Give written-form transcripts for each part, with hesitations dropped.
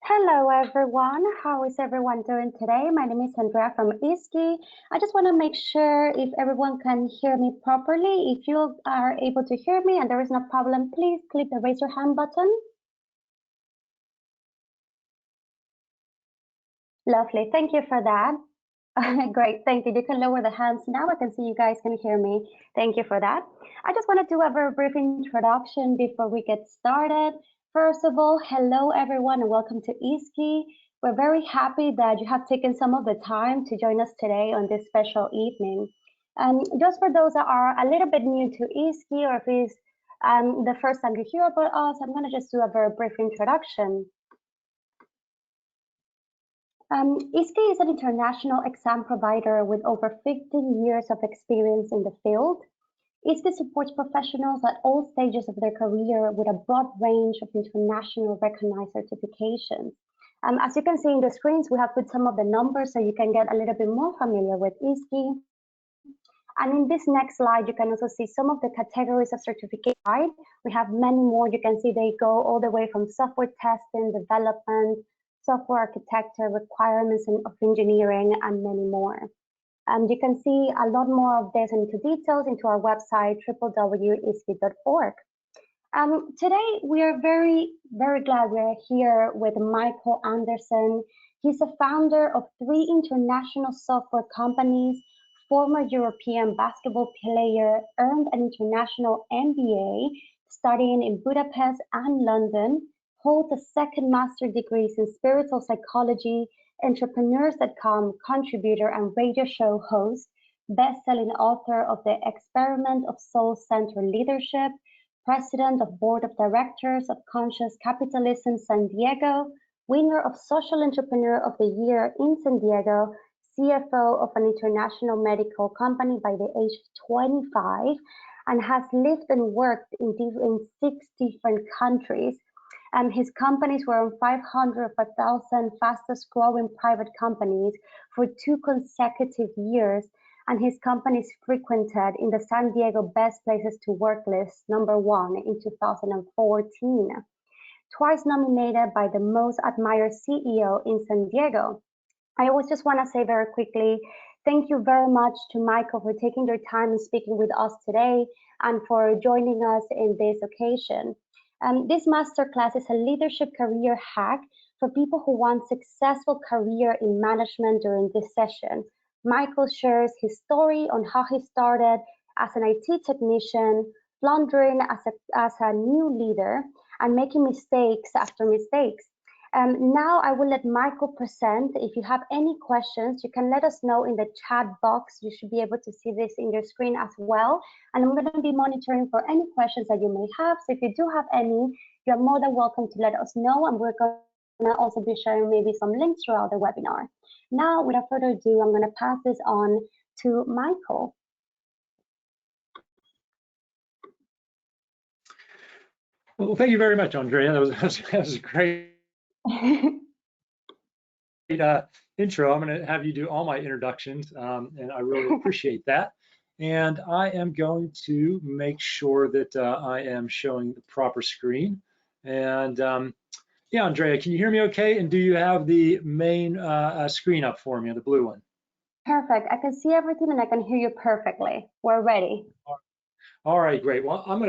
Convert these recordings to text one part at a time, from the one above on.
Hello everyone, how is everyone doing today? My name is Andrea from iSQI. I just want to make sure if everyone can hear me properly. If you are able to hear me and there is no problem, please click the raise your hand button. Lovely, thank you for that. Great, thank you. You can lower the hands now. I can see you guys can hear me. Thank you for that. I just want to do a very brief introduction before we get started. First of all, hello everyone and welcome to iSQI. We're very happy that you have taken some of the time to join us today on this special evening. Just for those that are a little bit new to iSQI or if it's the first time you hear about us, I'm going to just do a very brief introduction. iSQI is an international exam provider with over 15 years of experience in the field. iSQI supports professionals at all stages of their career with a broad range of international recognized certifications. As you can see in the screens, we have put some of the numbers so you can get a little bit more familiar with iSQI. And in this next slide, you can also see some of the categories of certification. We have many more. You can see they go all the way from software testing, development, software architecture, requirements of engineering, and many more. You can see a lot more of this into details into our website, www.isqi.org. Today, we are very, very glad we're here with Michael Anderson. He's a founder of 3 international software companies, former European basketball player, earned an international MBA, studying in Budapest and London, holds a second master's degree in spiritual psychology, Entrepreneurs.com contributor and radio show host, best-selling author of The Experiment of Soul-Centered Leadership, president of Board of Directors of Conscious Capitalism San Diego, winner of Social Entrepreneur of the Year in San Diego, CFO of an international medical company by the age of 25, and has lived and worked in 6 different countries. His companies were on 500 of 1,000 fastest growing private companies for 2 consecutive years, and his companies frequented in the San Diego Best Places to Work list #1 in 2014. Twice nominated by the Most Admired CEO in San Diego. I always just want to say very quickly, thank you very much to Michael for taking your time and speaking with us today and for joining us in this occasion. This masterclass is a leadership career hack for people who want successful career in management during this session. Michael shares his story on how he started as an IT technician, floundering as a new leader, and making mistakes after mistakes. Now I will let Michael present. If you have any questions, you can let us know in the chat box. You should be able to see this in your screen as well. And I'm going to be monitoring for any questions that you may have. So if you do have any, you're more than welcome to let us know. And we're going to also be sharing maybe some links throughout the webinar. Now, without further ado, I'm going to pass this on to Michael. Well, thank you very much, Andrea. That was a great intro. I'm going to have you do all my introductions, and I really appreciate that. And I am going to make sure that I am showing the proper screen. And yeah, Andrea, can you hear me okay? And do you have the main screen up for me, the blue one? Perfect. I can see everything and I can hear you perfectly. We're ready. All right, great. Well, I'm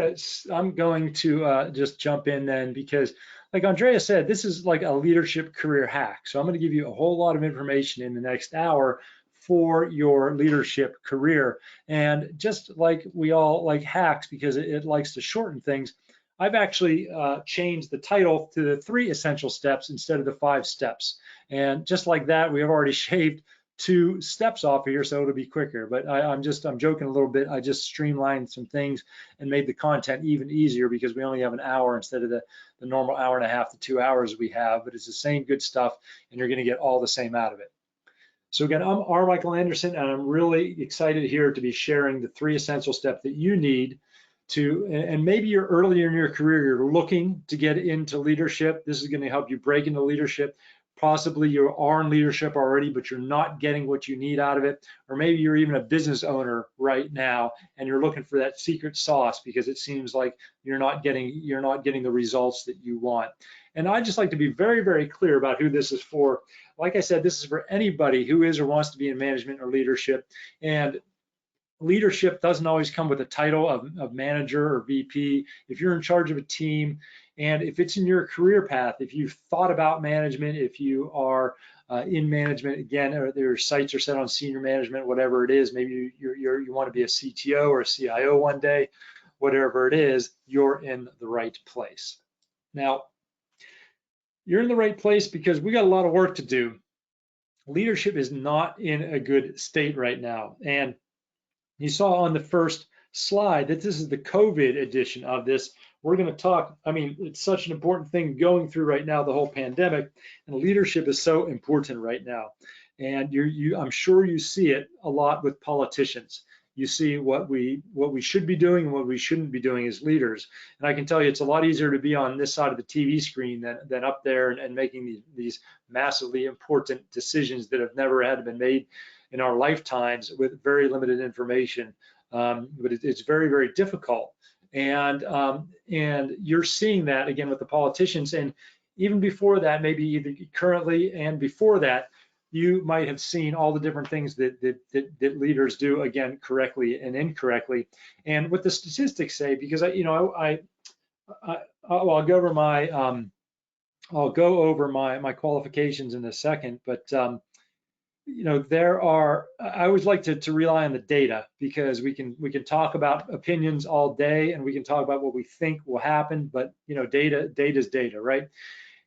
going to just jump in then, because like Andrea said, this is like a leadership career hack. So I'm going to give you a whole lot of information in the next hour for your leadership career. And just like we all like hacks because it likes to shorten things, I've actually changed the title to the 3 essential steps instead of the 5 steps. And just like that, we have already shaved 2 steps off here, so it'll be quicker. But I'm joking a little bit. I just streamlined some things and made the content even easier because we only have an hour instead of the normal hour and a half to 2 hours we have. But it's the same good stuff, and you're going to get all the same out of it. So again, I'm R. Michael Anderson, and I'm really excited here to be sharing the 3 essential steps that you need to, and maybe you're earlier in your career, you're looking to get into leadership. This is going to help you break into leadership. Possibly you are in leadership already, but you're not getting what you need out of it. Or maybe you're even a business owner right now and you're looking for that secret sauce because it seems like you're not getting the results that you want. And I just like to be very, very clear about who this is for. Like I said, this is for anybody who is or wants to be in management or leadership. And leadership doesn't always come with a title of manager or VP. If you're in charge of a team, and if it's in your career path, if you've thought about management, if you are in management, again, or their sights are set on senior management, whatever it is, maybe you want to be a CTO or a CIO one day, whatever it is, you're in the right place. Now, you're in the right place because we got a lot of work to do. Leadership is not in a good state right now. And you saw on the first slide that this is the COVID edition of this. We're going to talk, I mean, it's such an important thing going through right now, the whole pandemic, and leadership is so important right now. And I'm sure you see it a lot with politicians. You see what we should be doing and what we shouldn't be doing as leaders. And I can tell you it's a lot easier to be on this side of the TV screen than up there and making these massively important decisions that have never had been made in our lifetimes with very limited information. But it's very, very difficult. And you're seeing that again with the politicians. And even before that, maybe either currently and before that, you might have seen all the different things that leaders do, again, correctly and incorrectly. And what the statistics say, because I'll go over my qualifications in a second, but I always like to rely on the data because we can talk about opinions all day and we can talk about what we think will happen, but data is data, right?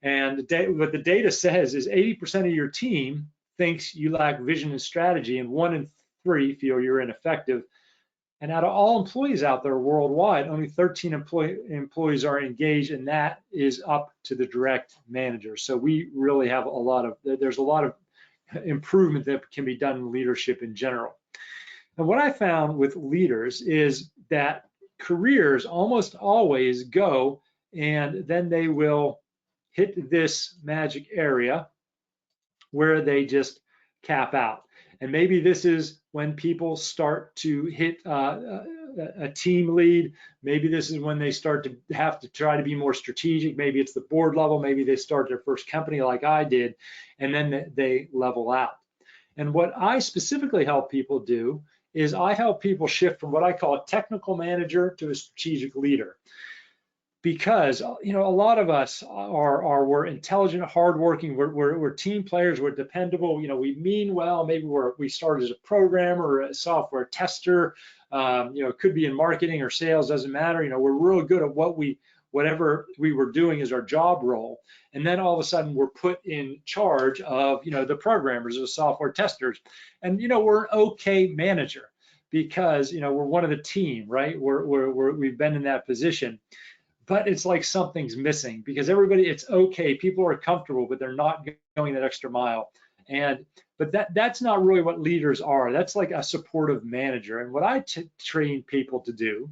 And what the data says is 80% of your team thinks you lack vision and strategy, and 1 in 3 feel you're ineffective. And out of all employees out there worldwide, only 13 employees are engaged, and that is up to the direct manager. So we really have there's a lot of improvement that can be done in leadership in general. And what I found with leaders is that careers almost always go and then they will hit this magic area where they just cap out. And maybe this is when people start to hit a team lead. Maybe this is when they start to have to try to be more strategic. Maybe it's the board level. Maybe they start their first company like I did, and then they level out. And what I specifically help people do is I help people shift from what I call a technical manager to a strategic leader. Because a lot of us we're intelligent, hardworking, we're team players, we're dependable. We mean well. Maybe we started as a programmer or a software tester. It could be in marketing or sales, doesn't matter. We're real good at whatever we were doing as our job role. And then all of a sudden we're put in charge of the programmers or the software testers. And we're an okay manager because we're one of the team, right? We've been in that position. But it's like something's missing because it's okay. People are comfortable, but they're not going that extra mile. But that's not really what leaders are. That's like a supportive manager. And what I train people to do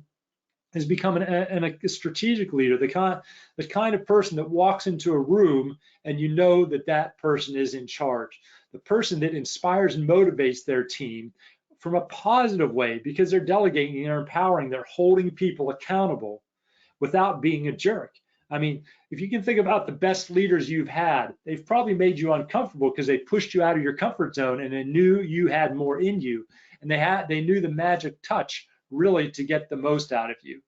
is become a strategic leader, the kind of person that walks into a room and that person is in charge, the person that inspires and motivates their team from a positive way because they're delegating, they're empowering, they're holding people accountable without being a jerk. I mean, if you can think about the best leaders you've had, they've probably made you uncomfortable because they pushed you out of your comfort zone and they knew you had more in you. And they knew the magic touch really to get the most out of you.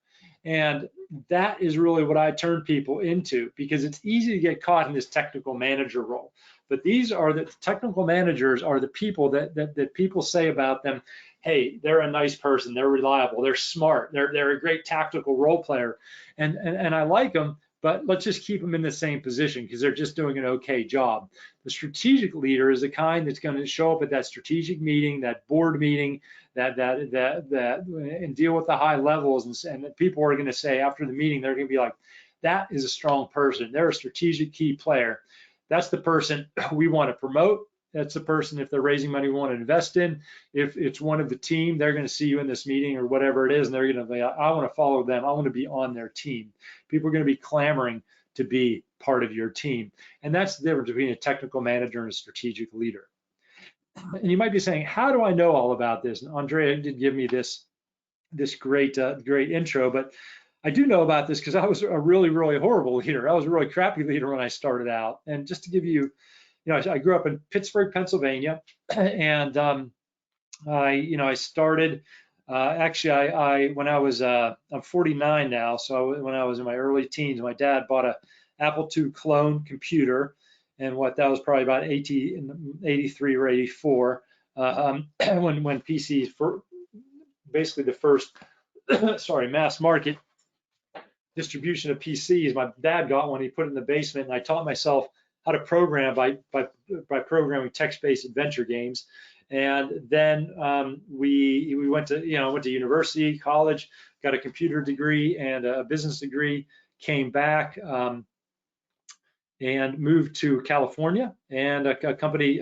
And that is really what I turn people into because it's easy to get caught in this technical manager role. But these are the technical managers are the people that people say about them, hey, they're a nice person, they're reliable, they're smart, they're a great tactical role player, and I like them, but let's just keep them in the same position because they're just doing an okay job. The strategic leader is the kind that's going to show up at that strategic meeting, that board meeting, and deal with the high levels, and people are going to say after the meeting, they're going to be like, that is a strong person, they're a strategic key player. That's the person we want to promote. That's the person, if they're raising money, we want to invest in. If it's one of the team, they're going to see you in this meeting or whatever it is, and they're going to be, I want to follow them. I want to be on their team. People are going to be clamoring to be part of your team. And that's the difference between a technical manager and a strategic leader. And you might be saying, how do I know all about this? And Andrea did give me this great intro, but I do know about this because I was a really horrible leader. I was a really crappy leader when I started out. And just to give you, I grew up in Pittsburgh, Pennsylvania, and I started. Actually, when I was, I'm 49 now, so when I was in my early teens, my dad bought a Apple II clone computer, and that was probably about 83 or 84, when PCs, basically the first, mass market distribution of PCs. My dad got one, he put it in the basement, and I taught myself how to program by programming text-based adventure games. And then we went to university, college, got a computer degree and a business degree, came back and moved to California, and a company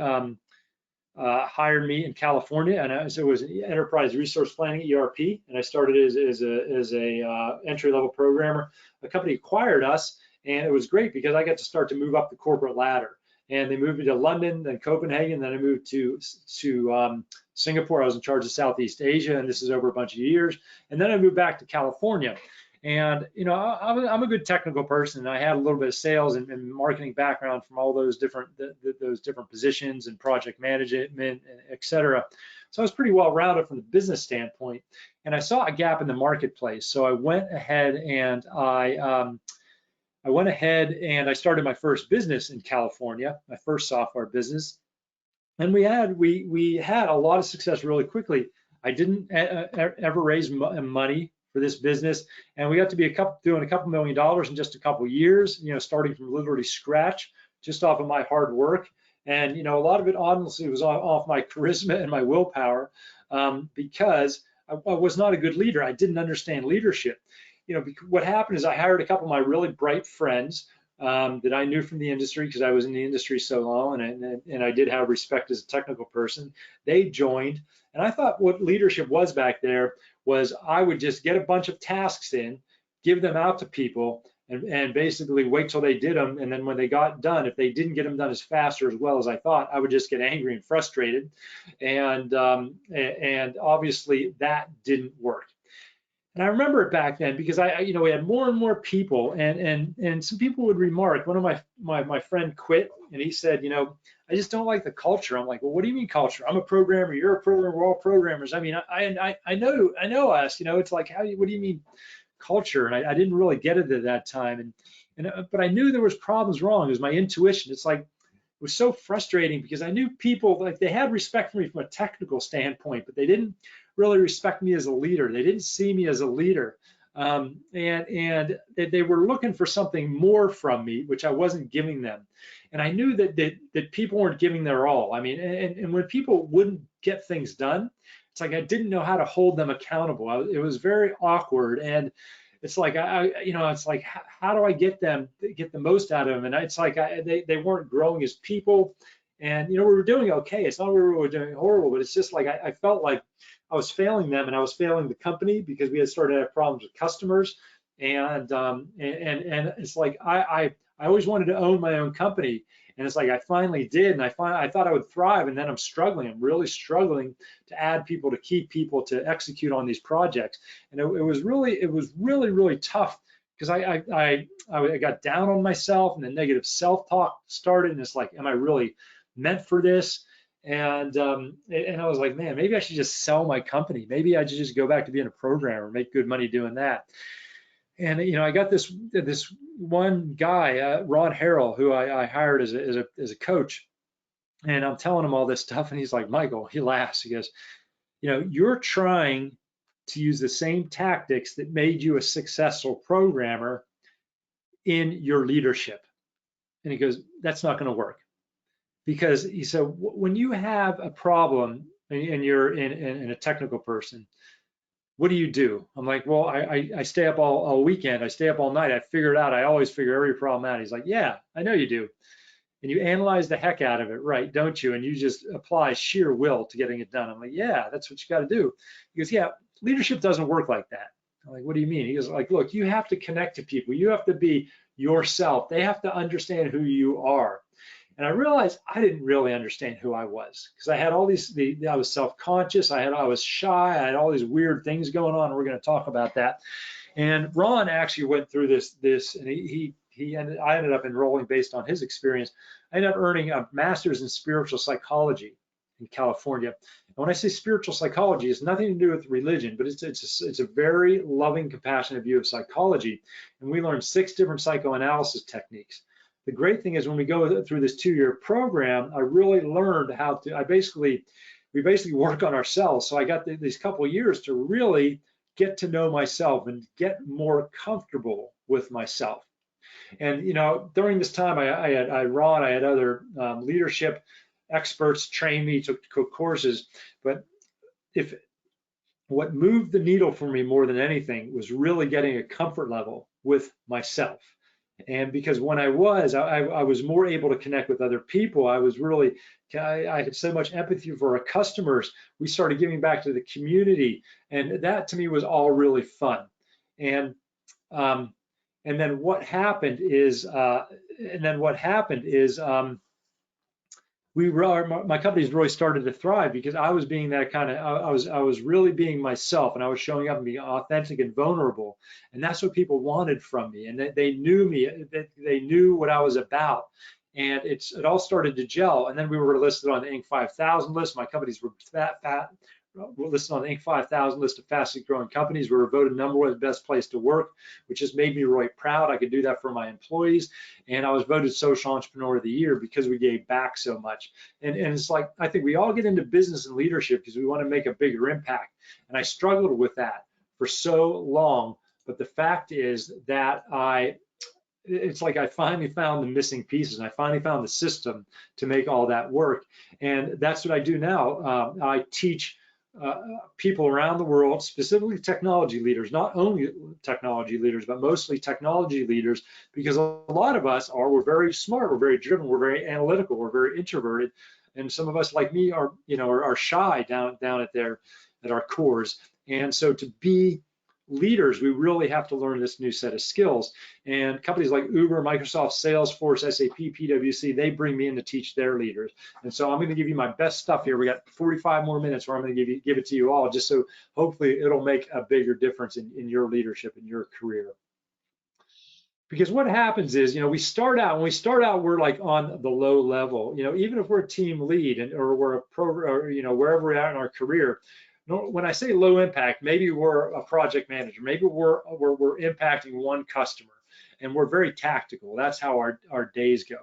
hired me in California, and so it was enterprise resource planning, ERP, and I started as a entry-level programmer. A company acquired us, and it was great because I got to start to move up the corporate ladder. And they moved me to London, then Copenhagen, then I moved to Singapore. I was in charge of Southeast Asia, and this is over a bunch of years. And then I moved back to California. And I'm a good technical person, and I had a little bit of sales and marketing background from all those different positions and project management, et cetera. So I was pretty well rounded from the business standpoint. And I saw a gap in the marketplace, so I went ahead and I started my first business in California, my first software business, and we had a lot of success really quickly. I didn't ever raise money for this business, and we got to be doing a couple $1 million in just a couple years, starting from literally scratch, just off of my hard work. And a lot of it honestly was off my charisma and my willpower, because I was not a good leader. I didn't understand leadership. What happened is I hired a couple of my really bright friends that I knew from the industry, because I was in the industry so long, and I did have respect as a technical person. They joined, and I thought what leadership was back there was I would just get a bunch of tasks in, give them out to people, and basically wait till they did them, and then when they got done, if they didn't get them done as fast or as well as I thought, I would just get angry and frustrated, and obviously that didn't work. And I remember it back then because we had more and more people, and some people would remark. One of my friend quit, and he said, I just don't like the culture. I'm like, well, what do you mean culture? I'm a programmer. You're a programmer. We're all programmers. I mean, I know us. It's like, what do you mean culture? And I didn't really get it at that time, but I knew there was problems wrong. It was my intuition. It's like, it was so frustrating because I knew people, like, they had respect for me from a technical standpoint, but they didn't really respect me as a leader. They didn't see me as a leader. And they were looking for something more from me, which I wasn't giving them. And I knew that people weren't giving their all. I mean, and when people wouldn't get things done, it's like I didn't know how to hold them accountable. It was very awkward. And it's like, it's like, how do I get the most out of them? And it's like they weren't growing as people. And we were doing okay. It's not we were doing horrible, but it's just like I felt like I was failing them, and I was failing the company because we had started to have problems with customers. And it's like I always wanted to own my own company, and it's like I finally did, and I thought I would thrive, and then I'm struggling. I'm really struggling to add people, to keep people, to execute on these projects, and it was really tough because I got down on myself, and the negative self-talk started, and it's like, am I really meant for this? And I was like, man, maybe I should just sell my company. Maybe I should just go back to being a programmer, make good money doing that. And I got this one guy, Ron Harrell, who I hired as a coach, and I'm telling him all this stuff, and he's like, Michael, he laughs. He goes, you're trying to use the same tactics that made you a successful programmer in your leadership. And he goes, that's not going to work. Because he said, when you have a problem and you're in a technical person, what do? I'm like, well, I stay up all weekend. I stay up all night. I figure it out. I always figure every problem out. He's like, yeah, I know you do. And you analyze the heck out of it, right, don't you? And you just apply sheer will to getting it done. I'm like, yeah, that's what you got to do. He goes, yeah, leadership doesn't work like that. I'm like, what do you mean? He goes, like, look, you have to connect to people. You have to be yourself. They have to understand who you are. And I realized I didn't really understand who I was because I had all I was self-conscious, I was shy, I had all these weird things going on. We're going to talk about that. And Ron actually went through this, and I ended up enrolling based on his experience. I ended up earning a master's in spiritual psychology in California. And when I say spiritual psychology, it's nothing to do with religion, but it's a very loving, compassionate view of psychology. And we learned 6 different psychoanalysis techniques. The great thing is when we go through this 2-year program, I really learned how to, we basically work on ourselves. So I got these couple of years to really get to know myself and get more comfortable with myself. And during this time, I had other leadership experts train me, took courses. But what moved the needle for me more than anything was really getting a comfort level with myself. And because when I was more able to connect with other people, I had so much empathy for our customers. We started giving back to the community, and that to me was all really fun. And then what happened is, my companies really started to thrive because I was being that kind of, I was really being myself, and I was showing up and being authentic and vulnerable. And that's what people wanted from me. And they knew me, they knew what I was about. And it all started to gel. And then we were listed on the Inc. 5000 list. My companies were listed on the Inc. 5000 list of fastest growing companies. We were voted #1 best place to work, which just made me really proud. I could do that for my employees. And I was voted Social Entrepreneur of the Year because we gave back so much. And it's like, I think we all get into business and leadership because we want to make a bigger impact. And I struggled with that for so long. But the fact is that it's like I finally found the missing pieces, and I finally found the system to make all that work. And that's what I do now. I teach people around the world, specifically technology leaders, not only technology leaders, but mostly technology leaders, because a lot of us we're very smart, we're very driven, we're very analytical, we're very introverted, and some of us, like me, are shy down at our cores. And so to be leaders, we really have to learn this new set of skills. And companies like Uber, Microsoft, Salesforce, SAP, PwC, they bring me in to teach their leaders. And so I'm going to give you my best stuff here. We got 45 more minutes where I'm going to give it to you all, just so hopefully it'll make a bigger difference in your leadership, in your career. Because what happens is, when we start out, we're like on the low level. Even if we're a team lead or we're a pro, or wherever we're at in our career. When I say low impact, maybe we're a project manager, maybe we're impacting one customer, and we're very tactical. That's how our days go.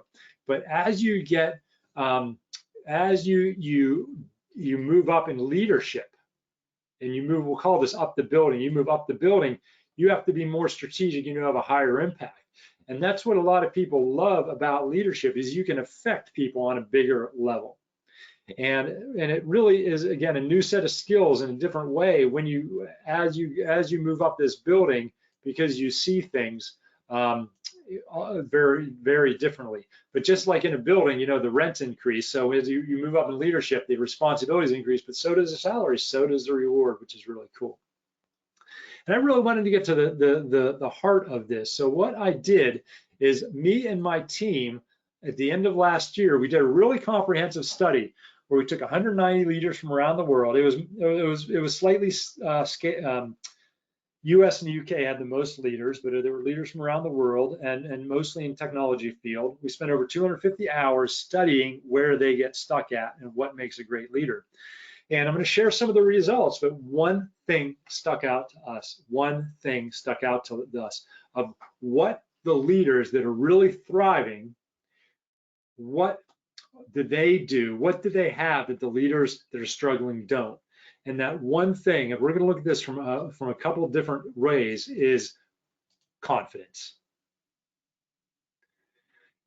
But as you get, as you move up in leadership, and we'll call this up the building. You move up the building, you have to be more strategic, and you have a higher impact. And that's what a lot of people love about leadership, is you can affect people on a bigger level. And it really is, again, a new set of skills in a different way when as you move up this building, because you see things very, very differently. But just like in a building, the rents increase. So as you move up in leadership, the responsibilities increase, but so does the salary, so does the reward, which is really cool. And I really wanted to get to the heart of this. So what I did is, me and my team, at the end of last year, we did a really comprehensive study where we took 190 leaders from around the world. It was slightly US and the UK had the most leaders, but there were leaders from around the world, and mostly in technology field. We spent over 250 hours studying where they get stuck at and what makes a great leader. And I'm going to share some of the results, but one thing stuck out to us. One thing stuck out to us of what the leaders that are really thriving, what do they do? What do they have that the leaders that are struggling don't? And that one thing, and we're going to look at this from a couple of different ways, is confidence.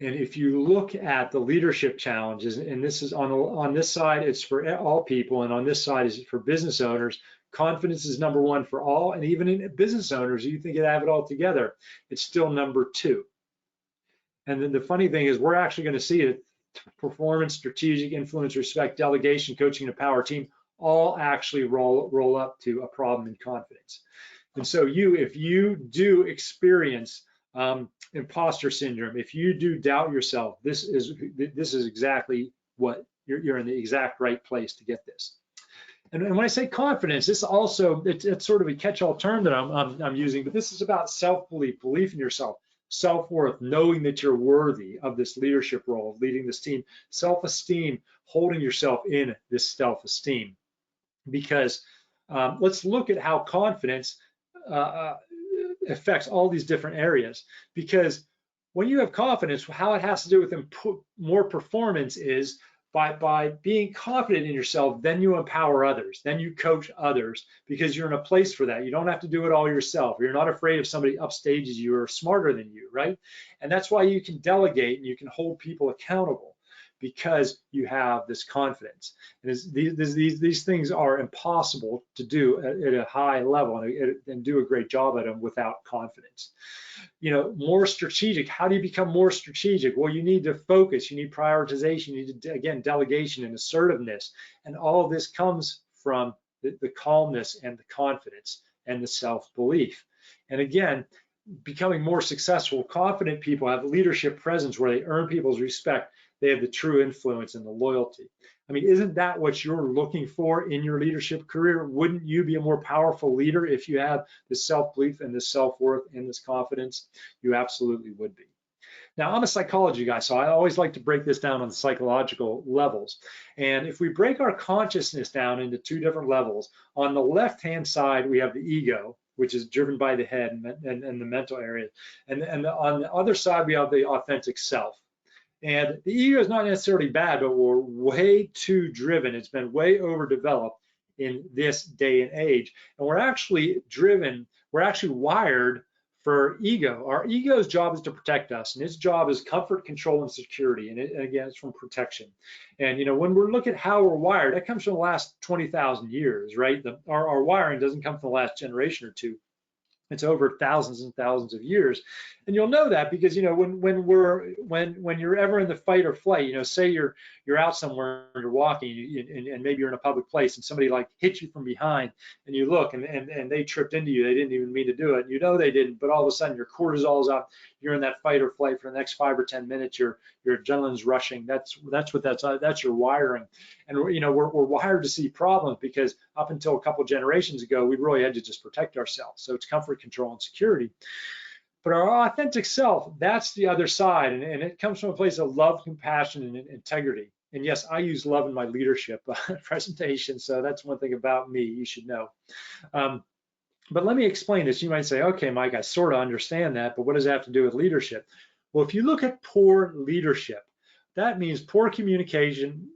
And if you look at the leadership challenges, and this is on this side, it's for all people, and on this side is for business owners. Confidence is #1 for all, and even in business owners, you think you have it all together, it's still #2. And then the funny thing is, we're actually going to see it: performance, strategic, influence, respect, delegation, coaching, and power team, all actually roll up to a problem in confidence. And so if you do experience imposter syndrome, if you do doubt yourself, this is exactly what you're in the exact right place to get this. And when I say confidence, this also, it's sort of a catch-all term that I'm using, but this is about self-belief, belief in yourself, self-worth, knowing that you're worthy of this leadership role, of leading this team, self-esteem, holding yourself in this self-esteem. Because let's look at how confidence affects all these different areas. Because when you have confidence, how it has to do with more performance is by being confident in yourself, then you empower others, then you coach others, because you're in a place for that. You don't have to do it all yourself. You're not afraid if somebody upstages you or smarter than you, right? And that's why you can delegate and you can hold people accountable, because you have this confidence. And these things are impossible to do at a high level and do a great job at them without confidence. You know, more strategic. How do you become more strategic? Well, you need to focus, you need prioritization, you need to, again, delegation and assertiveness. And all of this comes from the calmness and the confidence and the self-belief. And again, becoming more successful, confident people have leadership presence where they earn people's respect. They have the true influence and the loyalty. I mean, isn't that what you're looking for in your leadership career? Wouldn't you be a more powerful leader if you have this self-belief and this self-worth and this confidence? You absolutely would be. Now, I'm a psychology guy, so I always like to break this down on the psychological levels. And if we break our consciousness down into two different levels, on the left-hand side, we have the ego, which is driven by the head and the mental area. And on the other side, we have the authentic self. And the ego is not necessarily bad, but we're way too driven. It's been way overdeveloped in this day and age. And we're actually driven, we're actually wired for ego. Our ego's job is to protect us, and its job is comfort, control, and security. And again, it's from protection. And you know, when we're looking at how we're wired, that comes from the last 20,000 years, right? Our wiring doesn't come from the last generation or two. It's over thousands and thousands of years. And you'll know that because, you know, when you're ever in the fight or flight, you know, say you're out somewhere and you're walking and maybe you're in a public place and somebody like hits you from behind and you look and they tripped into you. They didn't even mean to do it. You know they didn't, but all of a sudden your cortisol's up. You're in that fight or flight for the next 5 or 10 minutes. Your adrenaline's rushing. That's your wiring. And you know, we're wired to see problems because up until a couple generations ago, we really had to just protect ourselves. So it's comfort, control, and security. But our authentic self, that's the other side, and it comes from a place of love, compassion, and integrity. And yes, I use love in my leadership presentation, so that's one thing about me you should know. But let me explain this. You might say, okay, Mike, I sort of understand that, but what does that have to do with leadership? Well, if you look at poor leadership, that means poor communication.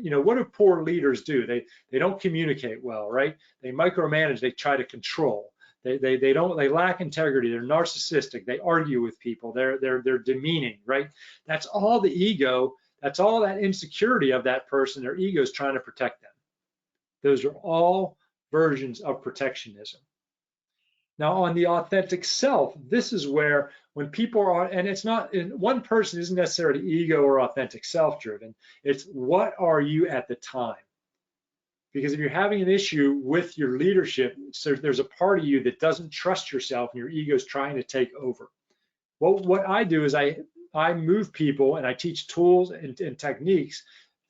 You know, what do poor leaders do? They don't communicate well, right? They micromanage. They try to control. They lack integrity. They're narcissistic. They argue with people. They're demeaning, right? That's all the ego. That's all that insecurity of that person. Their ego is trying to protect them. Those are all versions of protectionism. Now, on the authentic self, this is where when people are, and it's not, one person isn't necessarily ego or authentic self-driven. It's what are you at the time? Because if you're having an issue with your leadership, so there's a part of you that doesn't trust yourself and your ego is trying to take over. Well, what I do is I move people and I teach tools and techniques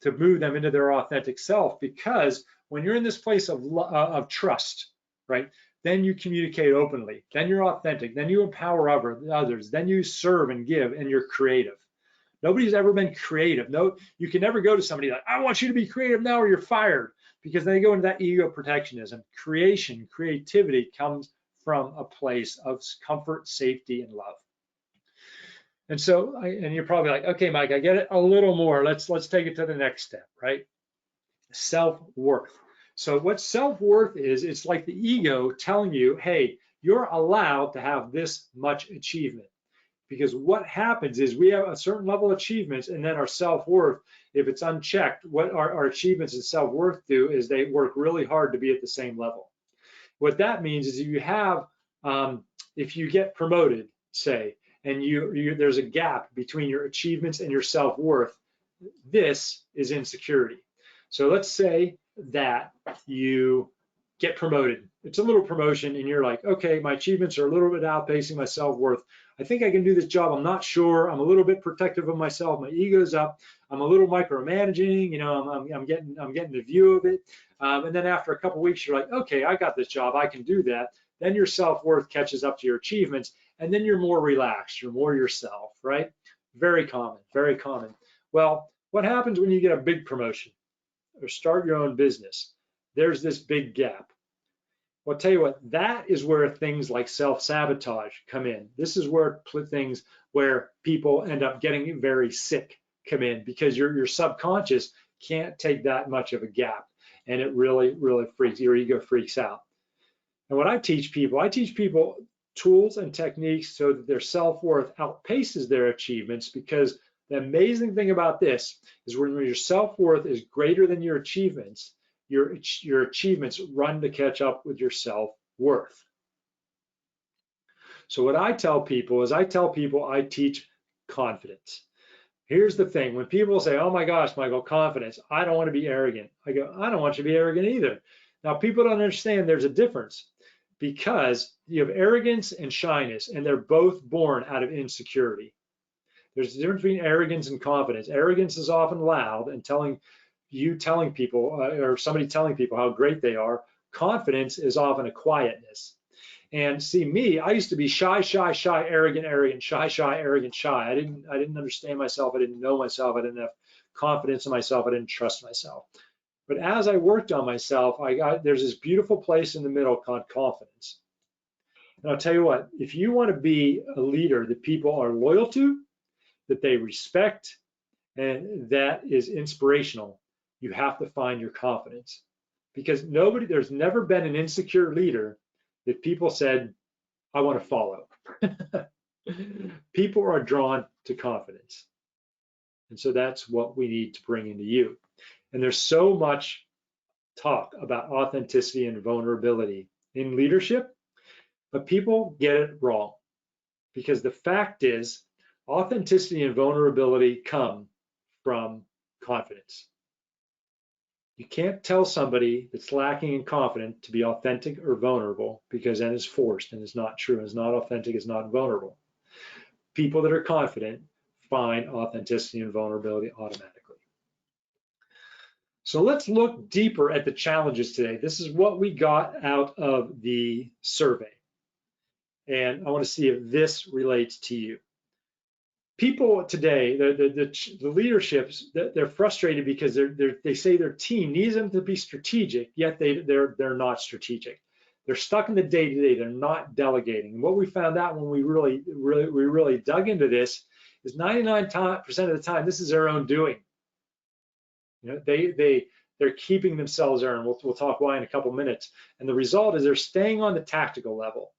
to move them into their authentic self, because when you're in this place of trust, right, then you communicate openly, then you're authentic, then you empower others, then you serve and give, and you're creative. Nobody's ever been creative. No, you can never go to somebody like, I want you to be creative now or you're fired, because they go into that ego protectionism. Creativity comes from a place of comfort, safety, and love. And so, and you're probably like, okay, Mike, I get it a little more. Let's take it to the next step, right? Self-worth. So what self-worth is, it's like the ego telling you, hey, you're allowed to have this much achievement. Because what happens is we have a certain level of achievements, and then our self-worth, if it's unchecked, what our achievements and self-worth do is they work really hard to be at the same level. What that means is if you get promoted, say, and there's a gap between your achievements and your self-worth, this is insecurity. So let's say that you get promoted. It's a little promotion and you're like, okay, my achievements are a little bit outpacing my self-worth. I think I can do this job. I'm not sure. I'm a little bit protective of myself. My ego's up. I'm a little micromanaging. You know, I'm getting the view of it. And then after a couple weeks, you're like, okay, I got this job. I can do that. Then your self-worth catches up to your achievements, and then you're more relaxed. You're more yourself, right? Very common, very common. Well, what happens when you get a big promotion or start your own business? There's this big gap. Well, I'll tell you what, that is where things like self-sabotage come in. This is where things where people end up getting very sick come in, because your subconscious can't take that much of a gap, and it really, really freaks, your ego freaks out. And what I teach people tools and techniques so that their self-worth outpaces their achievements, because the amazing thing about this is when your self-worth is greater than your achievements, your achievements run to catch up with your self-worth. So what I tell people is I teach confidence. Here's the thing. When people say, oh my gosh, Michael, confidence, I don't want to be arrogant. I go, I don't want you to be arrogant either. Now, people don't understand there's a difference, because you have arrogance and shyness, and they're both born out of insecurity. There's a difference between arrogance and confidence. Arrogance is often loud and telling people, or somebody telling people how great they are. Confidence is often a quietness. And see, me, I used to be shy, arrogant, shy, arrogant, shy. I didn't understand myself. I didn't know myself. I didn't have confidence in myself. I didn't trust myself. But as I worked on myself, there's this beautiful place in the middle called confidence. And I'll tell you what, if you want to be a leader that people are loyal to, that they respect, and that is inspirational, you have to find your confidence. Because there's never been an insecure leader that people said, I want to follow. People are drawn to confidence. And so that's what we need to bring into you. And there's so much talk about authenticity and vulnerability in leadership, but people get it wrong. Because the fact is, authenticity and vulnerability come from confidence. You can't tell somebody that's lacking in confidence to be authentic or vulnerable, because then it's forced and it's not true. It's not authentic, it's not vulnerable. People that are confident find authenticity and vulnerability automatically. So let's look deeper at the challenges today. This is what we got out of the survey. And I want to see if this relates to you. People today, the leaderships, they're frustrated because they say their team needs them to be strategic, yet they're not strategic. They're stuck in the day-to-day. They're not delegating. And what we found out when we really dug into this is 99% of the time this is their own doing. You know, they're keeping themselves there, and we'll talk why in a couple minutes. And the result is they're staying on the tactical level.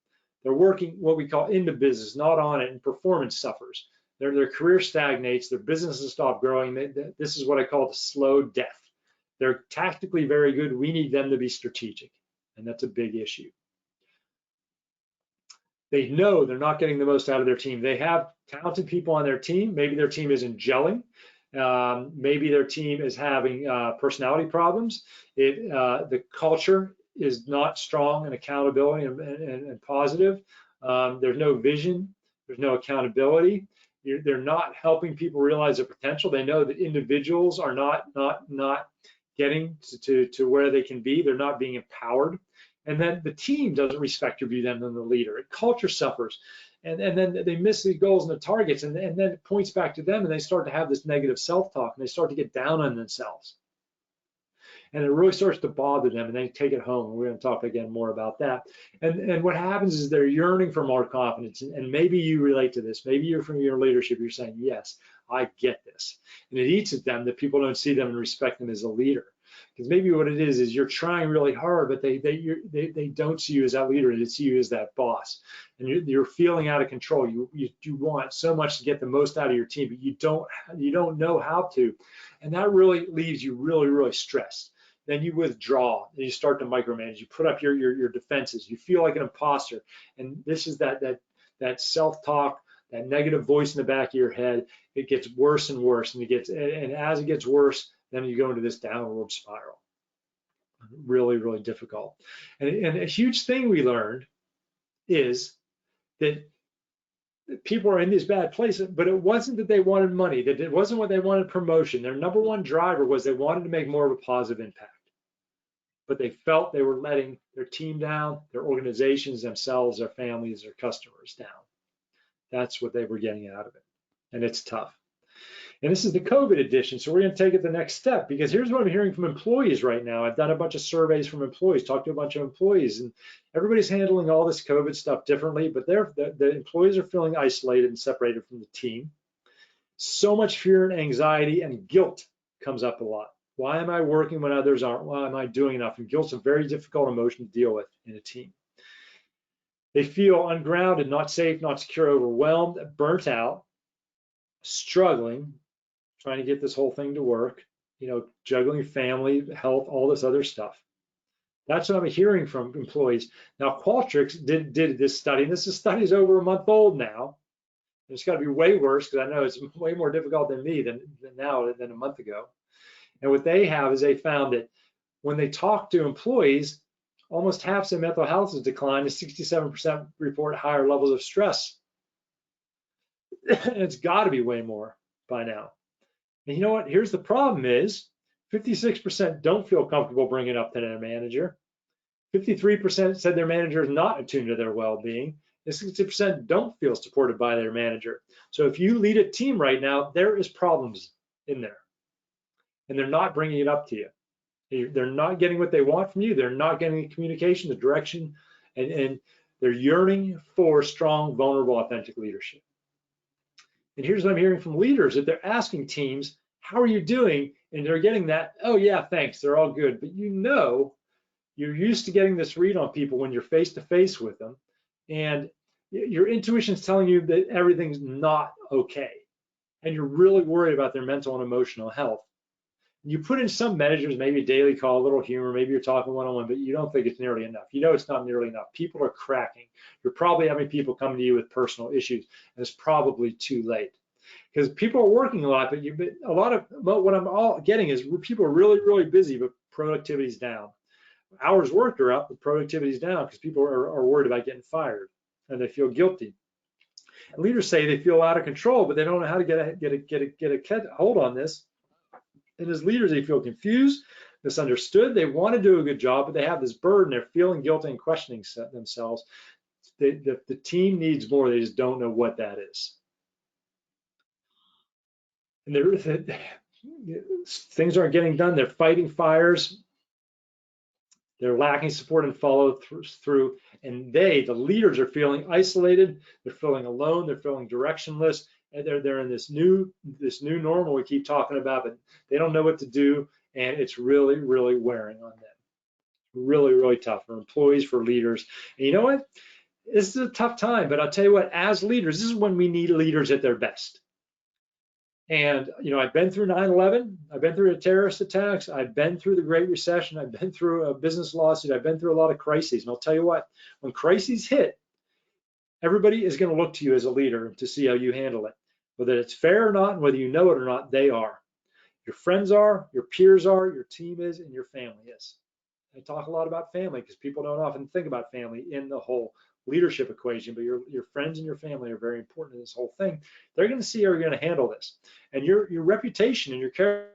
They're working what we call into business, not on it, and performance suffers. Their career stagnates, their businesses stop growing. This is what I call the slow death. They're tactically very good. We need them to be strategic, and that's a big issue. They know they're not getting the most out of their team. They have talented people on their team. Maybe their team isn't gelling. Maybe their team is having personality problems. The culture is not strong in accountability and positive. There's no vision. There's no accountability. They're not helping people realize their potential. They know that individuals are not getting to where they can be. They're not being empowered. And then the team doesn't respect or view them as the leader. Culture suffers. And then they miss the goals and the targets, and then it points back to them, and they start to have this negative self-talk, and they start to get down on themselves. And it really starts to bother them, and they take it home. We're going to talk again more about that. And what happens is they're yearning for more confidence, and maybe you relate to this. Maybe you're from your leadership, you're saying, yes, I get this. And it eats at them that people don't see them and respect them as a leader. Because maybe what it is you're trying really hard, but they don't see you as that leader. They see you as that boss, and you're feeling out of control. You want so much to get the most out of your team, but you don't know how to, and that really leaves you really stressed. Then you withdraw, and you start to micromanage. You put up your defenses. You feel like an imposter, and this is that self-talk, that negative voice in the back of your head. It gets worse and worse, and as it gets worse, then you go into this downward spiral. Really, really difficult. And a huge thing we learned is that people are in these bad places, but it wasn't that they wanted money, that it wasn't what they wanted promotion. Their number one driver was they wanted to make more of a positive impact. But they felt they were letting their team down, their organizations themselves, their families, their customers down. That's what they were getting out of it. And it's tough. And this is the COVID edition, so we're going to take it the next step, because here's what I'm hearing from employees right now. I've done a bunch of surveys from employees, talked to a bunch of employees, and everybody's handling all this COVID stuff differently, but the employees are feeling isolated and separated from the team. So much fear and anxiety and guilt comes up a lot. Why am I working when others aren't? Why am I doing enough? And guilt's a very difficult emotion to deal with in a team. They feel ungrounded, not safe, not secure, overwhelmed, burnt out, struggling, trying to get this whole thing to work, juggling family, health, all this other stuff. That's what I'm hearing from employees. Now, Qualtrics did this study, and this study is over a month old now. It's got to be way worse, because I know it's way more difficult than me than a month ago. And what they have is they found that when they talk to employees, almost half their mental health has declined, and 67% report higher levels of stress. It's got to be way more by now. And you know what? Here's the problem is 56% don't feel comfortable bringing it up to their manager. 53% said their manager is not attuned to their well-being. And 60% don't feel supported by their manager. So if you lead a team right now, there is problems in there. And they're not bringing it up to you. They're not getting what they want from you. They're not getting the communication, the direction, and they're yearning for strong, vulnerable, authentic leadership. And here's what I'm hearing from leaders, that they're asking teams, how are you doing? And they're getting that, oh yeah, thanks, they're all good. But you're used to getting this read on people when you're face to face with them. And your intuition's telling you that everything's not okay. And you're really worried about their mental and emotional health. You put in some measures, maybe a daily call, a little humor, maybe you're talking one-on-one, but you don't think it's nearly enough. You know it's not nearly enough. People are cracking. You're probably having people come to you with personal issues, and it's probably too late. Because people are working a lot, but a lot of what I'm all getting is people are really, really busy, but productivity's down. Hours worked are up, but productivity's down because people are worried about getting fired, and they feel guilty. And leaders say they feel out of control, but they don't know how to get a hold on this. And as leaders, they feel confused, misunderstood. They want to do a good job, but they have this burden. They're feeling guilty and questioning themselves. The team needs more. They just don't know what that is. And things aren't getting done. They're fighting fires. They're lacking support and follow through. And the leaders, are feeling isolated. They're feeling alone. They're feeling directionless. And they're in this new normal we keep talking about, but they don't know what to do, and it's really, really wearing on them. Really, really tough for employees, for leaders. And you know what? This is a tough time, but I'll tell you what, as leaders, this is when we need leaders at their best. And I've been through 9/11, I've been through the terrorist attacks, I've been through the Great Recession, I've been through a business lawsuit, I've been through a lot of crises. And I'll tell you what, when crises hit, everybody is going to look to you as a leader to see how you handle it. Whether it's fair or not, and whether you know it or not, they are. Your friends are, your peers are, your team is, and your family is. I talk a lot about family because people don't often think about family in the whole leadership equation, but your friends and your family are very important in this whole thing. They're going to see how you're going to handle this. And your reputation and your character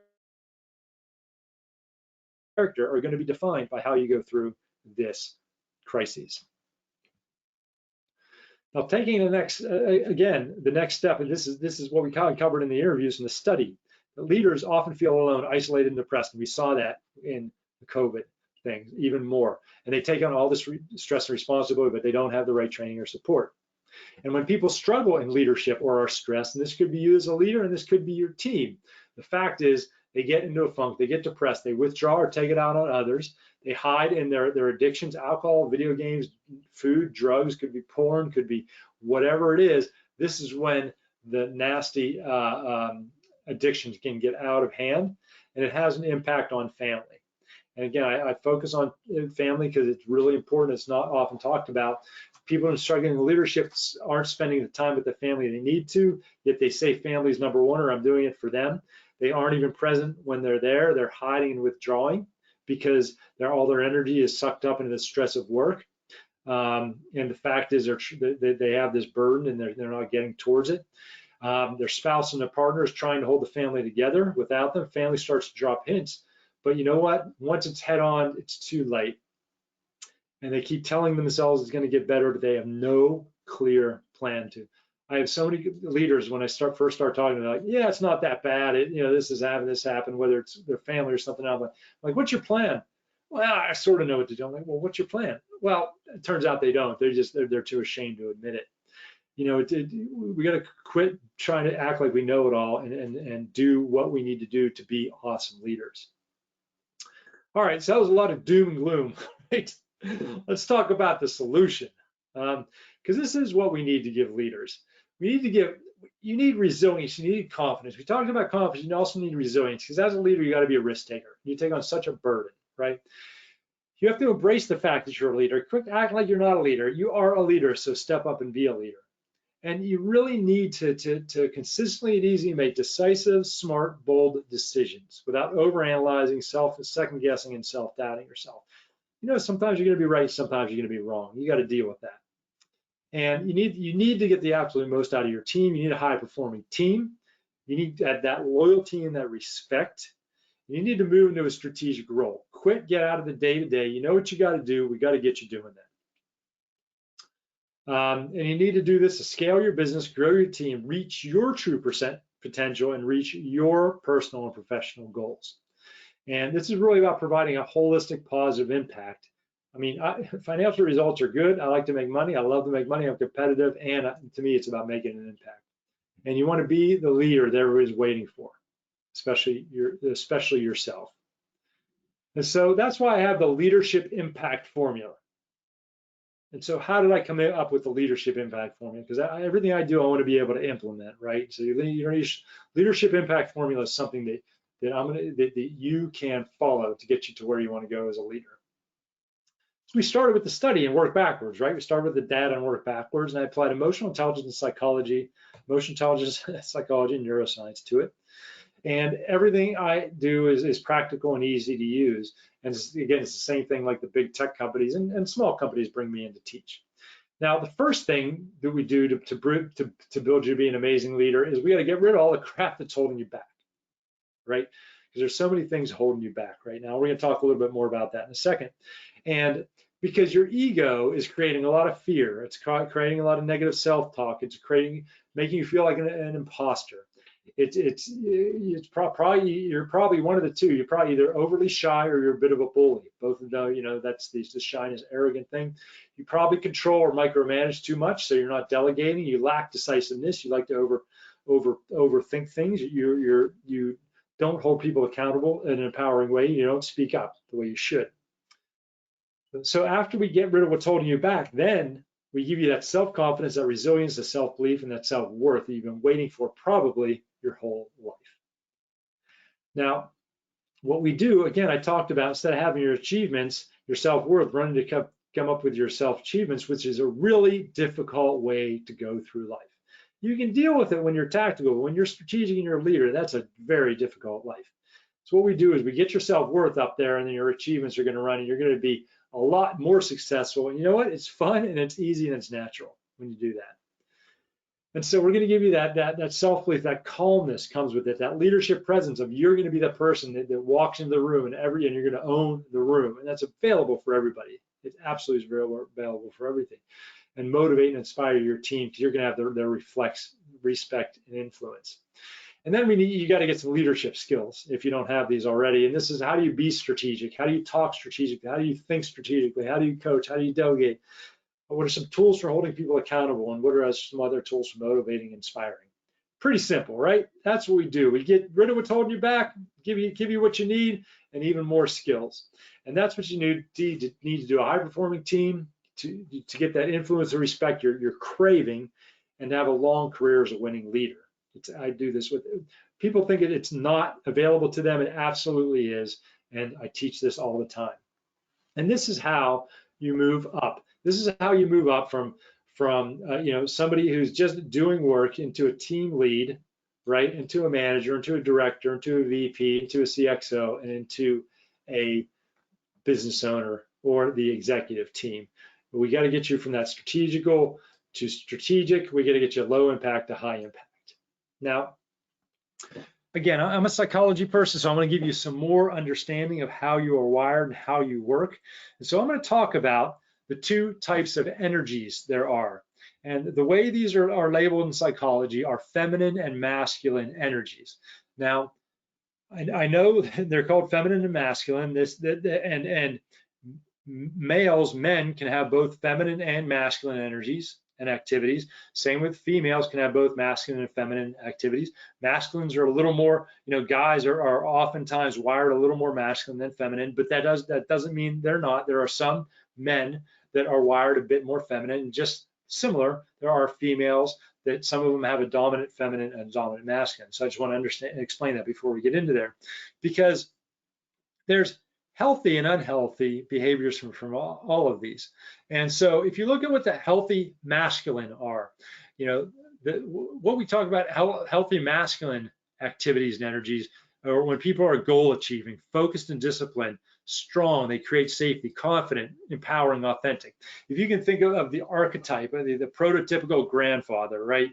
are going to be defined by how you go through this crisis. Now, taking the next, the next step, and this is what we kind of covered in the interviews and the study. The leaders often feel alone, isolated, and depressed, and we saw that in the COVID thing even more. And they take on all this stress and responsibility, but they don't have the right training or support. And when people struggle in leadership or are stressed, and this could be you as a leader, and this could be your team, the fact is they get into a funk, they get depressed, they withdraw or take it out on others. They hide in their addictions, alcohol, video games, food, drugs, could be porn, could be whatever it is. This is when the nasty addictions can get out of hand, and it has an impact on family. And again, I focus on family because it's really important. It's not often talked about. People in struggling in leadership aren't spending the time with the family they need to, yet they say family is number one, or I'm doing it for them. They aren't even present when they're there. They're hiding and withdrawing. because all their energy is sucked up into the stress of work. And the fact is they have this burden and they're not getting towards it. Their spouse and their partner is trying to hold the family together. Without them, family starts to drop hints. But you know what? Once it's head on, it's too late. And they keep telling themselves it's going to get better, but they have no clear plan to. I have so many leaders when I first start talking, they're like, yeah, it's not that bad. This happened, whether it's their family or something else. Like, what's your plan? Well, I sort of know what to do. I'm like, well, what's your plan? Well, it turns out they don't. They're too ashamed to admit it. We got to quit trying to act like we know it all and do what we need to do to be awesome leaders. All right, so that was a lot of doom and gloom. Right? Let's talk about the solution, because this is what we need to give leaders. You need resilience, you need confidence. We talked about confidence, you also need resilience, because as a leader, you got to be a risk taker. You take on such a burden, right? You have to embrace the fact that you're a leader. Quit acting like you're not a leader. You are a leader, so step up and be a leader. And you really need to consistently and easily make decisive, smart, bold decisions without overanalyzing, second-guessing, and self-doubting yourself. Sometimes you're going to be right, sometimes you're going to be wrong. You got to deal with that. And you need to get the absolute most out of your team. You need a high-performing team. You need that loyalty and that respect. You need to move into a strategic role. Get out of the day-to-day. You know what you got to do. We got to get you doing that. And you need to do this to scale your business, grow your team, reach your true potential, and reach your personal and professional goals. And this is really about providing a holistic, positive impact. Financial results are good. I like to make money. I love to make money. I'm competitive. And to me, it's about making an impact. And you want to be the leader that everybody's waiting for, especially yourself. And so that's why I have the leadership impact formula. And so how did I come up with the leadership impact formula? Because everything I do, I want to be able to implement, right? So your leadership impact formula is something that you can follow to get you to where you want to go as a leader. So we started with the study and worked backwards, right? We started with the data and worked backwards, and I applied emotional intelligence and psychology, and neuroscience to it. And everything I do is practical and easy to use. And again, it's the same thing like the big tech companies and small companies bring me in to teach. Now, the first thing that we do to build you to be an amazing leader is we got to get rid of all the crap that's holding you back, right? Because there's so many things holding you back right now. We're going to talk a little bit more about that in a second. And because your ego is creating a lot of fear, it's creating a lot of negative self-talk, it's making you feel like an imposter. You're probably one of the two. You're probably either overly shy or you're a bit of a bully. Both of them, that's the shyness, arrogant thing. You probably control or micromanage too much, so you're not delegating. You lack decisiveness. You like to overthink things. You don't hold people accountable in an empowering way. You don't speak up the way you should. So after we get rid of what's holding you back, then we give you that self-confidence, that resilience, that self-belief, and that self-worth that you've been waiting for probably your whole life. Now, what we do, again, I talked about instead of having your achievements, your self-worth, running to come up with your self-achievements, which is a really difficult way to go through life. You can deal with it when you're tactical, but when you're strategic and you're a leader, that's a very difficult life. So what we do is we get your self-worth up there, and then your achievements are going to run, and you're going to be a lot more successful. And you know what? It's fun and it's easy and it's natural when you do that. And so we're going to give you that self-belief, that calmness comes with it, that leadership presence of you're going to be the person that walks into the room and you're going to own the room. And that's available for everybody. It absolutely is available for everything. And motivate and inspire your team because you're going to have their respect and influence. And then you got to get some leadership skills if you don't have these already. And this is how do you be strategic? How do you talk strategically? How do you think strategically? How do you coach? How do you delegate? What are some tools for holding people accountable? And what are some other tools for motivating and inspiring? Pretty simple, right? That's what we do. We get rid of what's holding you back, give you what you need, and even more skills. And that's what you need to do a high-performing team to get that influence and respect you're craving and to have a long career as a winning leader. I do this with people think it's not available to them. It absolutely is, and I teach this all the time. And this is how you move up. This is how you move up from somebody who's just doing work into a team lead, right? Into a manager, into a director, into a VP, into a CXO, and into a business owner or the executive team. But we got to get you from that strategical to strategic. We got to get you low impact to high impact. Now, again, I'm a psychology person, so I'm going to give you some more understanding of how you are wired and how you work. And so I'm going to talk about the two types of energies there are. And the way these are labeled in psychology are feminine and masculine energies. Now, I know they're called feminine and masculine. And males, men can have both feminine and masculine energies and activities. Same with females, can have both masculine and feminine activities. Masculines are a little more, guys are oftentimes wired a little more masculine than feminine, but that doesn't mean they're not. There are some men that are wired a bit more feminine, and just similar, there are females that some of them have a dominant feminine and dominant masculine. So I just want to understand and explain that before we get into there, because there's healthy and unhealthy behaviors from all of these. And so if you look at what the healthy masculine are, what we talk about healthy masculine activities and energies, or when people are goal achieving, focused and disciplined, strong, they create safety, confident, empowering, authentic. If you can think of the archetype, the prototypical grandfather, right?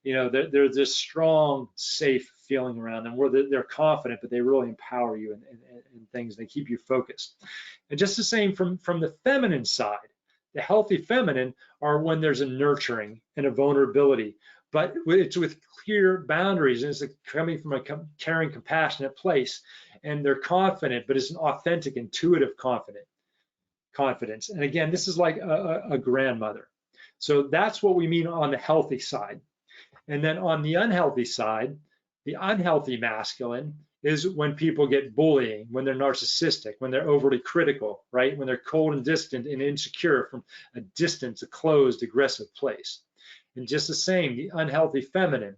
There's this strong, safe feeling around them where they're confident, but they really empower you in things. They keep you focused. And just the same from the feminine side. The healthy feminine are when there's a nurturing and a vulnerability, but it's with clear boundaries, and it's coming from a caring, compassionate place. And they're confident, but it's an authentic, intuitive confidence. And again, this is like a grandmother. So that's what we mean on the healthy side. And then on the unhealthy side, the unhealthy masculine is when people get bullying, when they're narcissistic, when they're overly critical, right? When they're cold and distant and insecure from a distant, a closed, aggressive place. And just the same, the unhealthy feminine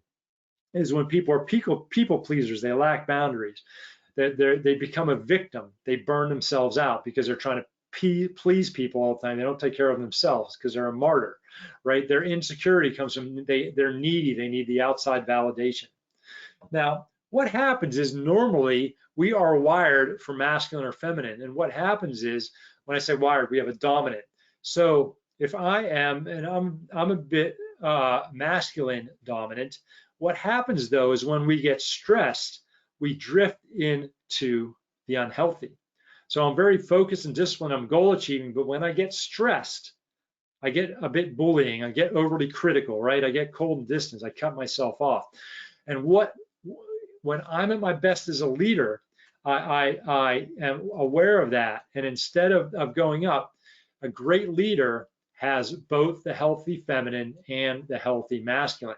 is when people are people pleasers, they lack boundaries. They become a victim. They burn themselves out because they're trying to please people all the time. They don't take care of themselves because they're a martyr, right? Their insecurity comes from they're needy. They need the outside validation. Now, what happens is normally we are wired for masculine or feminine. And what happens is, when I say wired, we have a dominant. So if I am, and I'm a bit masculine dominant, what happens though is when we get stressed, we drift into the unhealthy. So I'm very focused and disciplined, I'm goal achieving, but when I get stressed, I get a bit bullying, I get overly critical, right? I get cold and distant, I cut myself off. And when I'm at my best as a leader, I am aware of that. And instead of going up, a great leader has both the healthy feminine and the healthy masculine.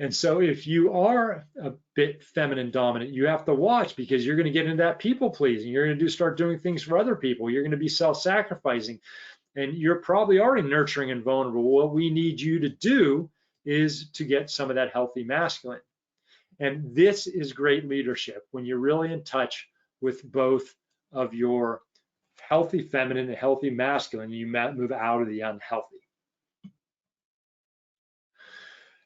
And so if you are a bit feminine dominant, you have to watch, because you're going to get into that people pleasing. You're going to start doing things for other people. You're going to be self-sacrificing, and you're probably already nurturing and vulnerable. What we need you to do is to get some of that healthy masculine. And this is great leadership, when you're really in touch with both of your healthy feminine and healthy masculine, you move out of the unhealthy.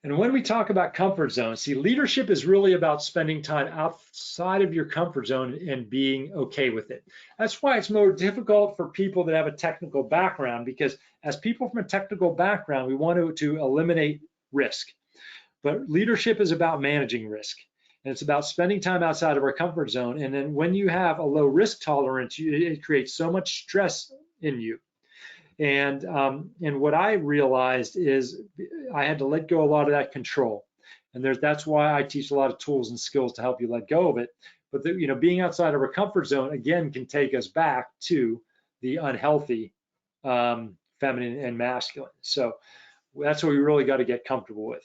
And when we talk about comfort zone, see, leadership is really about spending time outside of your comfort zone and being okay with it. That's why it's more difficult for people that have a technical background, because as people from a technical background, we want to eliminate risk. But leadership is about managing risk, and it's about spending time outside of our comfort zone. And then when you have a low risk tolerance, it creates so much stress in you. And what I realized is I had to let go a lot of that control. And that's why I teach a lot of tools and skills to help you let go of it. But being outside of our comfort zone, again, can take us back to the unhealthy feminine and masculine. So that's what we really got to get comfortable with.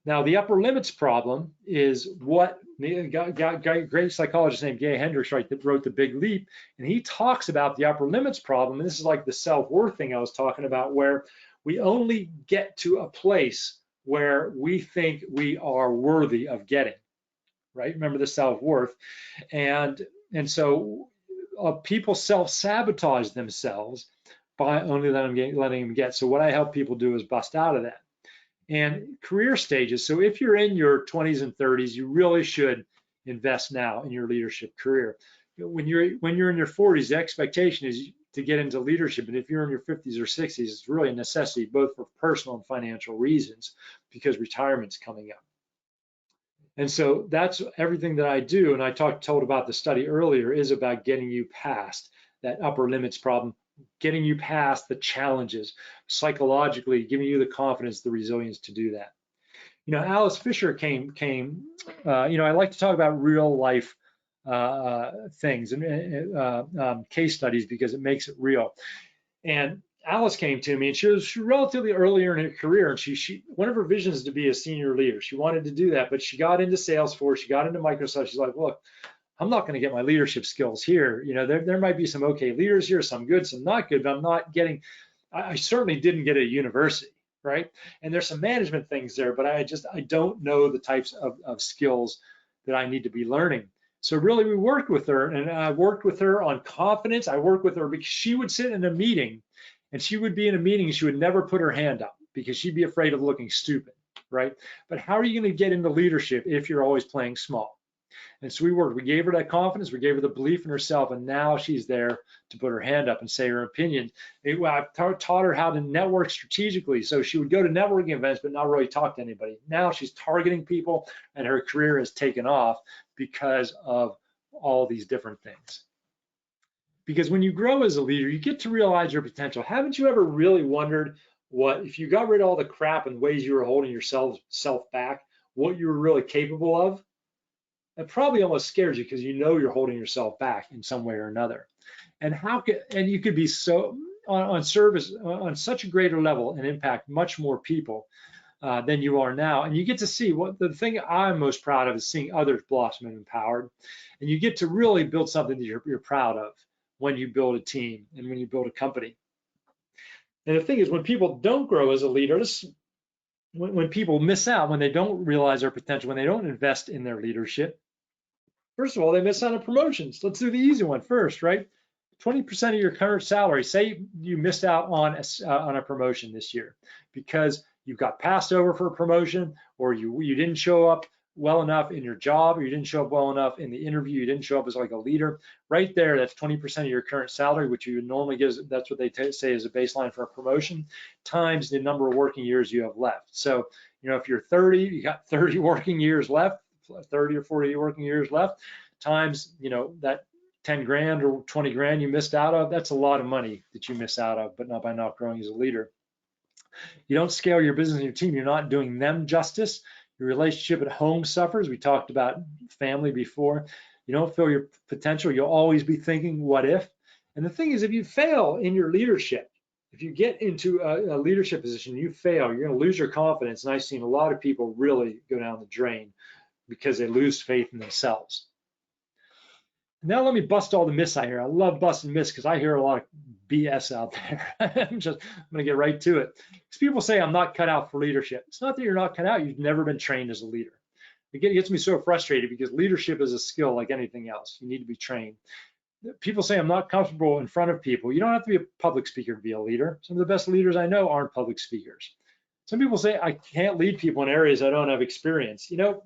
Now, the upper limits problem is what a great psychologist named Gay Hendricks, right, that wrote The Big Leap, and he talks about the upper limits problem. And this is like the self-worth thing I was talking about, where we only get to a place where we think we are worthy of getting, right? Remember the self-worth. And so people self-sabotage themselves by only letting them get. So what I help people do is bust out of that. And career stages. So if you're in your 20s and 30s, you really should invest now in your leadership career. when you're in your 40s, the expectation is to get into leadership. And if you're in your 50s or 60s, it's really a necessity, both for personal and financial reasons, because retirement's coming up. And so that's everything that I do. And I told about the study earlier is about getting you past that upper limits problem, getting you past the challenges, psychologically giving you the confidence, the resilience to do that. You know, Alice Fisher came. You know, I like to talk about real life things and case studies because it makes it real. And Alice came to me, and she was relatively earlier in her career, and she one of her visions is to be a senior leader. She wanted to do that, but she got into Salesforce, she got into Microsoft. She's like, look, I'm not going to get my leadership skills here. You know, there might be some okay leaders here, some good, some not good, but I'm not getting. I certainly didn't get a university, right? And there's some management things there, but I don't know the types of skills that I need to be learning. So really, we worked with her, and I worked with her on confidence. I worked with her because she would sit in a meeting, and she would be in a meeting, and she would never put her hand up because she'd be afraid of looking stupid, right? But how are you going to get into leadership if you're always playing small? And so we worked. We gave her that confidence. We gave her the belief in herself, and now she's there to put her hand up and say her opinion. I taught her how to network strategically. So she would go to networking events, but not really talk to anybody. Now she's targeting people, and her career has taken off because of all these different things. Because when you grow as a leader, you get to realize your potential. Haven't you ever really wondered what, if you got rid of all the crap and ways you were holding yourself back, what you were really capable of? It probably almost scares you because you know you're holding yourself back in some way or another. And you could be so on service on such a greater level and impact much more people than you are now. And you get to see what the thing I'm most proud of is seeing others blossom and empowered. And you get to really build something that you're proud of when you build a team and when you build a company. And the thing is, when people don't grow as a leader, when people miss out, when they don't realize their potential, when they don't invest in their leadership, first of all, they miss out on promotions. Let's do the easy one first, right? 20% of your current salary, say you missed out on a promotion this year because you got passed over for a promotion, or you didn't show up well enough in your job, or you didn't show up well enough in the interview, you didn't show up as like a leader. Right there, that's 20% of your current salary, which you normally give, that's what they say is a baseline for a promotion, times the number of working years you have left. So, you know, if you're 30, you got 30 working years left, 30 or 40 working years left, times, you know, that 10 grand or 20 grand you missed out of, that's a lot of money that you miss out of, but not by not growing as a leader. You don't scale your business and your team, you're not doing them justice. Your relationship at home suffers. We talked about family before. You don't feel your potential. You'll always be thinking, what if? And the thing is, if you fail in your leadership, if you get into a leadership position, you fail, you're going to lose your confidence. And I've seen a lot of people really go down the drain because they lose faith in themselves. Now let me bust all the myths I hear. I love busting myths because I hear a lot of BS out there. I'm going to get right to it. Because people say I'm not cut out for leadership. It's not that you're not cut out. You've never been trained as a leader. It gets me so frustrated because leadership is a skill like anything else. You need to be trained. People say I'm not comfortable in front of people. You don't have to be a public speaker to be a leader. Some of the best leaders I know aren't public speakers. Some people say I can't lead people in areas I don't have experience. You know,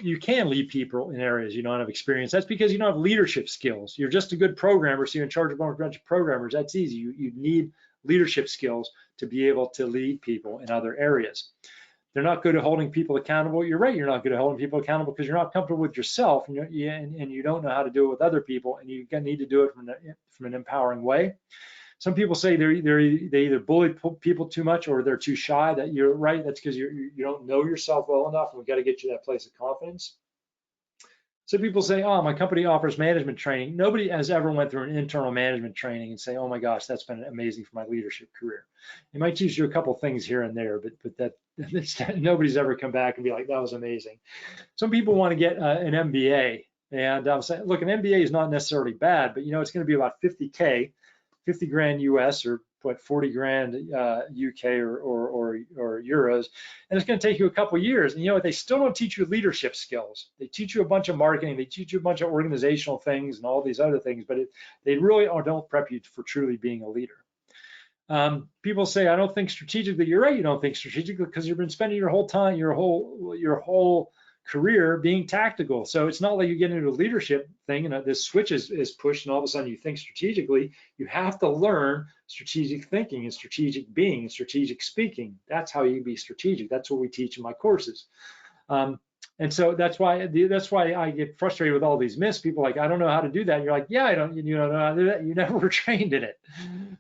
you can lead people in areas you don't have experience. That's because you don't have leadership skills. You're just a good programmer, so you're in charge of a bunch of programmers. That's easy. You need leadership skills to be able to lead people in other areas. They're not good at holding people accountable. You're right, you're not good at holding people accountable because you're not comfortable with yourself, and you don't know how to do it with other people, and you need to do it from an empowering way. Some people say they either bully people too much or they're too shy. That you're right. That's because you don't know yourself well enough, and we've got to get you that place of confidence. Some people say, oh, my company offers management training. Nobody has ever went through an internal management training and say, oh my gosh, that's been amazing for my leadership career. It might teach you a couple things here and there, but nobody's ever come back and be like, that was amazing. Some people want to get an MBA, and I'm saying, look, an MBA is not necessarily bad, but you know, it's going to be about 50K. 50 grand US or what 40 grand UK or euros, and it's going to take you a couple years. And you know what? They still don't teach you leadership skills. They teach you a bunch of marketing, they teach you a bunch of organizational things and all these other things, but they really don't prep you for truly being a leader. People say I don't think strategically. You're right, you don't think strategically because you've been spending your whole time, your whole career being tactical. So it's not like you get into a leadership thing and this switch is pushed and all of a sudden you think strategically. You have to learn strategic thinking and strategic being and strategic speaking. That's how you be strategic. That's what we teach in my courses. And so that's why I get frustrated with all these myths. People are like, I don't know how to do that. And you're like, yeah, you don't know how to do that. You never were trained in it.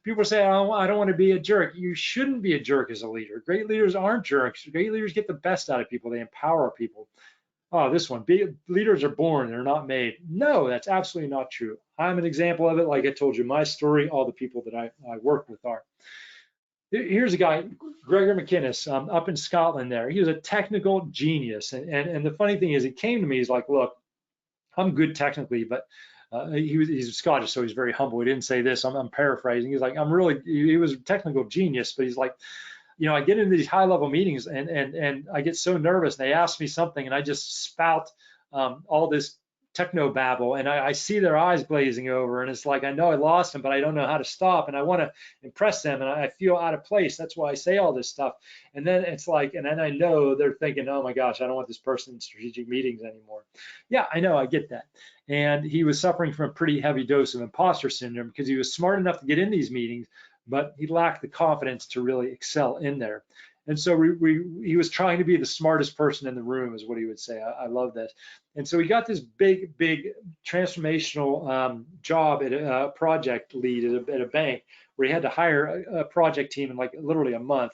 People say, I don't want to be a jerk. You shouldn't be a jerk as a leader. Great leaders aren't jerks. Great leaders get the best out of people. They empower people. Oh, this one, leaders are born, they're not made. No, that's absolutely not true. I'm an example of it. Like I told you, my story, all the people that I work with are. Here's a guy, Gregor McInnes, up in Scotland there. He was a technical genius. And the funny thing is, he came to me, he's like, look, I'm good technically, but he's Scottish, so he's very humble. He didn't say this, I'm paraphrasing. He's like, he was a technical genius, but he's like, I get into these high level meetings and I get so nervous and they ask me something and I just spout all this techno babble and I see their eyes glazing over and it's like, I know I lost them, but I don't know how to stop and I want to impress them and I feel out of place. That's why I say all this stuff. And then it's like, and then I know they're thinking, oh my gosh, I don't want this person in strategic meetings anymore. Yeah, I know, I get that. And he was suffering from a pretty heavy dose of imposter syndrome because he was smart enough to get in these meetings, but he lacked the confidence to really excel in there. And so he was trying to be the smartest person in the room is what he would say. I love this. And so he got this big transformational job at a project lead at a bank where he had to hire a project team in like literally a month.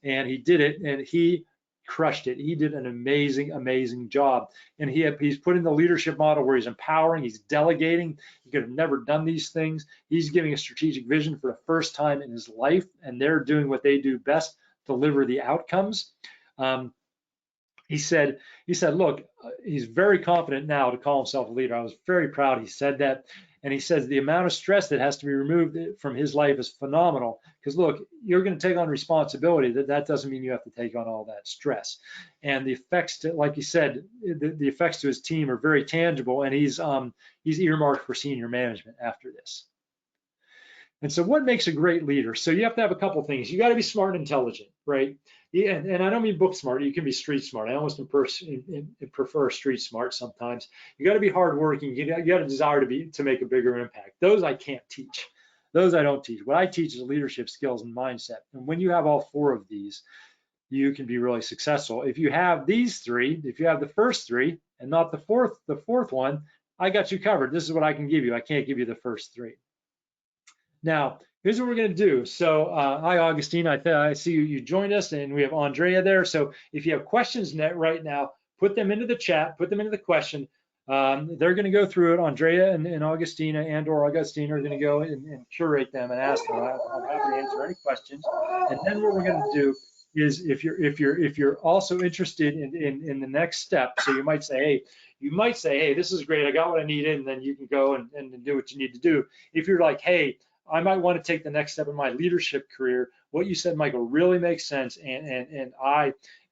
And he did it and he crushed it. He did an amazing job. And he's put in the leadership model where he's empowering, he's delegating. He could have never done these things. He's giving a strategic vision for the first time in his life, and they're doing what they do best, deliver the outcomes. He said, look, he's very confident now to call himself a leader. I was very proud he said that. And he says the amount of stress that has to be removed from his life is phenomenal. Because look, you're going to take on responsibility. That doesn't mean you have to take on all that stress. And the effects, to, like he said, the effects to his team are very tangible. And he's earmarked for senior management after this. And so what makes a great leader? So you have to have a couple things. You got to be smart and intelligent, right? Yeah, and I don't mean book smart. You can be street smart. I almost prefer street smart sometimes. You got to be hardworking. You got a desire to make a bigger impact. Those I can't teach. Those I don't teach. What I teach is leadership skills and mindset. And when you have all four of these, you can be really successful. If you have these three, if you have the first three and not the fourth one, I got you covered. This is what I can give you. I can't give you the first three. Now, here's what we're going to do. So, hi, Augustine. I see you joined us, and we have Andrea there. So, if you have questions right now, put them into the chat, put them into the question. They're going to go through it. Andrea and Augustina and/or Augustine are going to go and curate them and ask them. I'm happy to answer any questions. And then what we're going to do is, if you're also interested in the next step, so you might say, hey, this is great. I got what I needed, and then you can go and do what you need to do. If you're like, hey, I might want to take the next step in my leadership career. What you said, Michael, really makes sense, and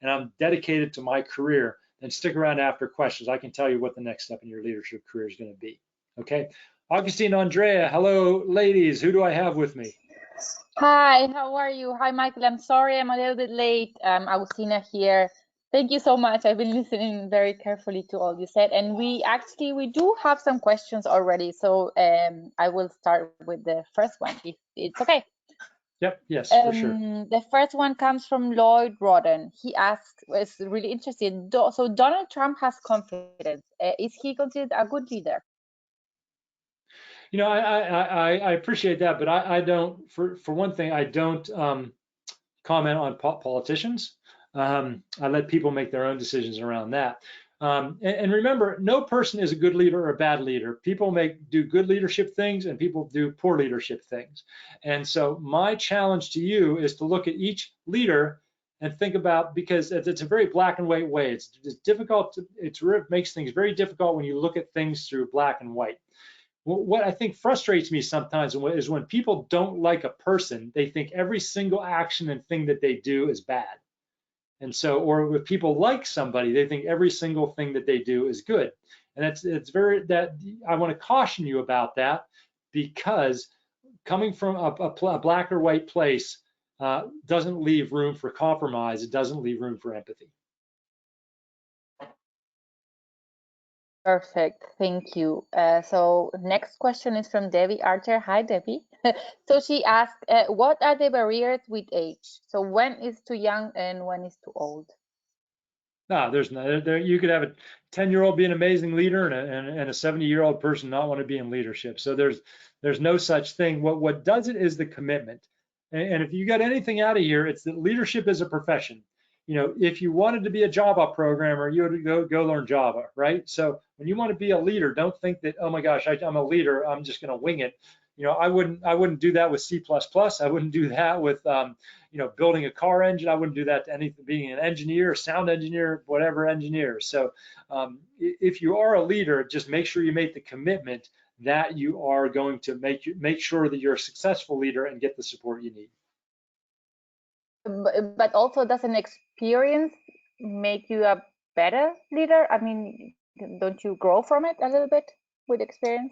I'm dedicated to my career. Then stick around after questions. I can tell you what the next step in your leadership career is going to be. Okay, Augustine, Andrea, hello, ladies. Who do I have with me? Hi, how are you? Hi, Michael. I'm sorry I'm a little bit late. Agustina here. Thank you so much. I've been listening very carefully to all you said, and we do have some questions already. So I will start with the first one, if it's okay. Yep. Yes, for sure. The first one comes from Lloyd Rodden. He asked, is really interested. So Donald Trump has confidence. Is he considered a good leader? I appreciate that, but I don't. For one thing, I don't comment on politicians. I let people make their own decisions around that. And remember, no person is a good leader or a bad leader. People do good leadership things and people do poor leadership things. And so my challenge to you is to look at each leader and think about, because it's a very black and white way. It's difficult. It makes things very difficult when you look at things through black and white. What I think frustrates me sometimes is when people don't like a person, they think every single action and thing that they do is bad. And so, or if people like somebody, they think every single thing that they do is good. And I want to caution you about that, because coming from a black or white place doesn't leave room for compromise. It doesn't leave room for empathy. Perfect, thank you. So next question is from Debbie Archer. Hi, Debbie. So she asked, what are the barriers with age? So when is too young and when is too old? No, there's no, you could have a 10-year-old be an amazing leader and a 70-year-old person not want to be in leadership. So there's no such thing. What does it is the commitment. And if you got anything out of here, it's that leadership is a profession. You know, if you wanted to be a Java programmer, you would go learn Java, right? So when you want to be a leader, don't think that, oh my gosh, I'm a leader, I'm just going to wing it. You know, I wouldn't do that with C++. I wouldn't do that with building a car engine. I wouldn't do that to anything, being an engineer, sound engineer, whatever engineer. So if you are a leader, just make sure you make the commitment that you are going to make sure that you're a successful leader and get the support you need. But also, does an experience make you a better leader? I mean, don't you grow from it a little bit with experience?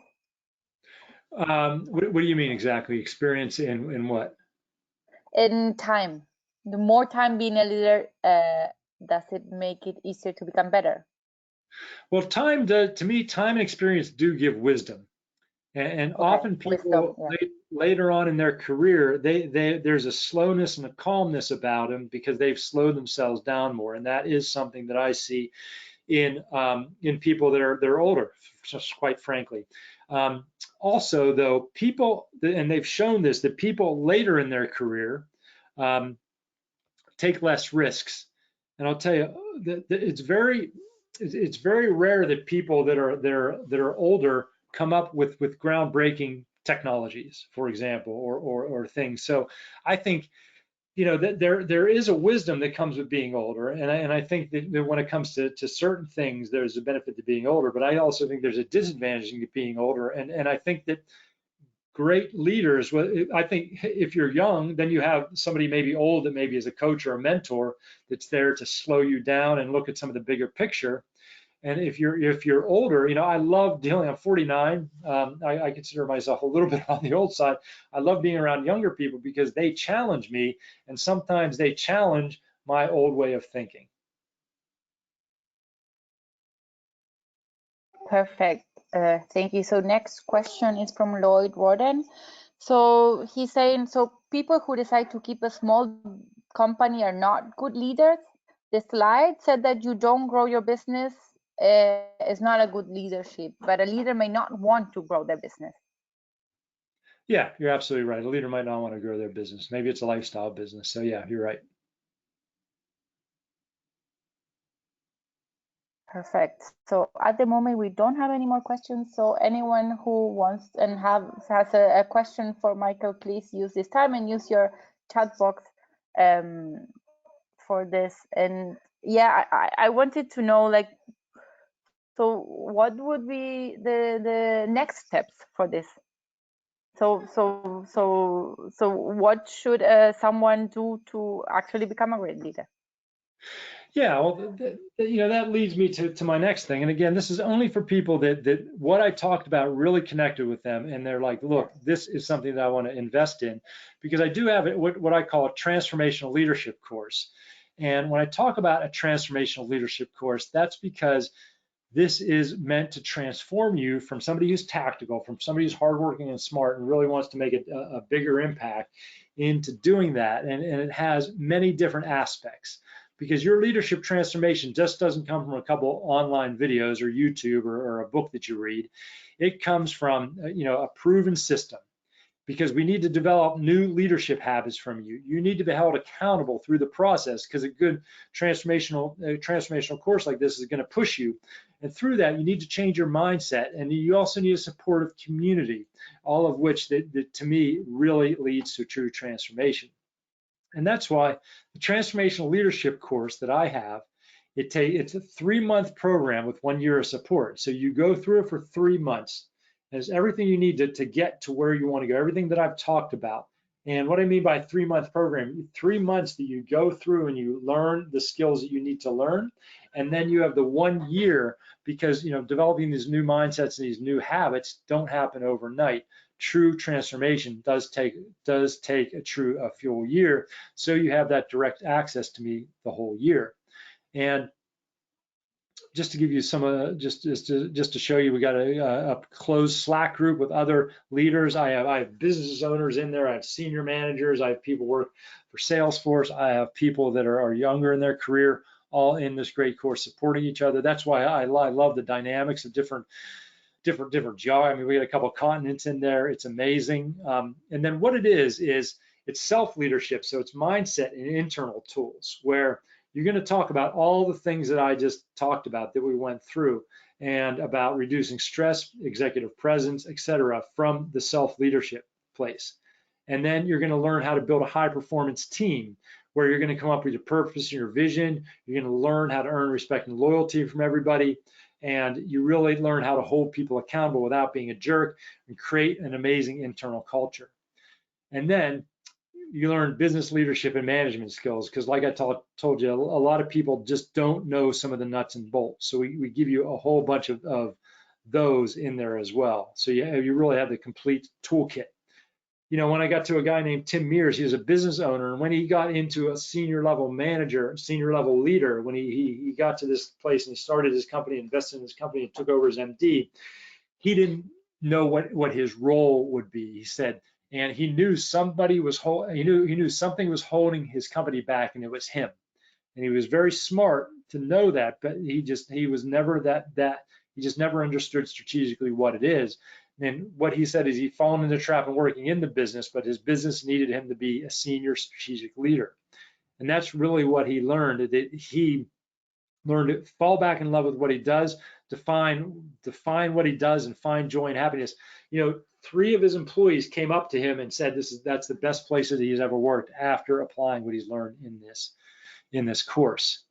What do you mean exactly? Experience in what? In time. The more time being a leader, does it make it easier to become better? Well, to me, time and experience do give wisdom. And Okay, often people wisdom, yeah. later on in their career, there's a slowness and a calmness about them because they've slowed themselves down more. And that is something that I see in people that are older, just quite frankly. Also, though, people, and they've shown this, that people later in their career take less risks. And I'll tell you that it's very rare that people that are older come up with groundbreaking technologies, for example, or things. So I think that there is a wisdom that comes with being older, and I think that when it comes to certain things, there's a benefit to being older, but I also think there's a disadvantage to being older, and I think that great leaders, I think if you're young, then you have somebody maybe old that maybe is a coach or a mentor that's there to slow you down and look at some of the bigger picture. And if you're older, I love dealing. I'm 49. I consider myself a little bit on the old side. I love being around younger people because they challenge me, and sometimes they challenge my old way of thinking. Perfect. Thank you. So next question is from Lloyd Warden. So he's saying, so people who decide to keep a small company are not good leaders. The slide said that you don't grow your business is not a good leadership, but a leader may not want to grow their business. Yeah, you're absolutely right. A leader might not want to grow their business. Maybe it's a lifestyle business. So yeah, you're right. Perfect. So at the moment, we don't have any more questions. So anyone who wants and has a question for Michael, please use this time and use your chat box for this. And yeah, I wanted to know, like, so what would be the next steps for this? So what should someone do to actually become a great leader? Yeah, well, that leads me to my next thing. And again, this is only for people that what I talked about really connected with them, and they're like, look, this is something that I want to invest in, because I do have what I call a transformational leadership course. And when I talk about a transformational leadership course, that's because this is meant to transform you from somebody who's tactical, from somebody who's hardworking and smart and really wants to make a bigger impact into doing that. And it has many different aspects, because your leadership transformation just doesn't come from a couple online videos or YouTube or a book that you read. It comes from a proven system, because we need to develop new leadership habits from you. You need to be held accountable through the process, because a good transformational course like this is going to push you. And through that, you need to change your mindset, and you also need a supportive community, all of which that to me really leads to true transformation. And that's why the transformational leadership course that I have, it's a 3-month program with 1 year of support. So you go through it for 3 months. There's everything you need to get to where you want to go, everything that I've talked about. And what I mean by 3-month program, 3 months that you go through and you learn the skills that you need to learn. And then you have the 1 year, because developing these new mindsets and these new habits don't happen overnight. True transformation does take a full year. So you have that direct access to me the whole year. And just to give you some, just to show you, we got a closed Slack group with other leaders. I have business owners in there. I have senior managers. I have people work for Salesforce. I have people that are younger in their career, all in this great course, supporting each other. That's why I love the dynamics of different geography. I mean, we got a couple of continents in there. It's amazing. And then what it is it's self-leadership. So it's mindset and internal tools where you're going to talk about all the things that I just talked about that we went through, and about reducing stress, executive presence, etc., from the self-leadership place. And then you're going to learn how to build a high-performance team where you're going to come up with your purpose and your vision. You're going to learn how to earn respect and loyalty from everybody. And you really learn how to hold people accountable without being a jerk, and create an amazing internal culture. And then you learn business leadership and management skills, because like I told you, a lot of people just don't know some of the nuts and bolts. So we give you a whole bunch of those in there as well. So you really have the complete toolkit. You know, when I got to a guy named Tim Mears, he was a business owner, and when he got into a senior level manager, senior level leader, when he got to this place and he started his company, invested in his company, and took over as MD, he didn't know what his role would be. He said, and he knew somebody was he knew something was holding his company back, and it was him. And he was very smart to know that, but he was never he just never understood strategically what it is. And what he said is he'd fallen into the trap of working in the business, but his business needed him to be a senior strategic leader. And that's really what he learned, that he learned to fall back in love with what he does, define what he does, and find joy and happiness. You know, 3 of his employees came up to him and said that's the best place that he's ever worked after applying what he's learned in this course.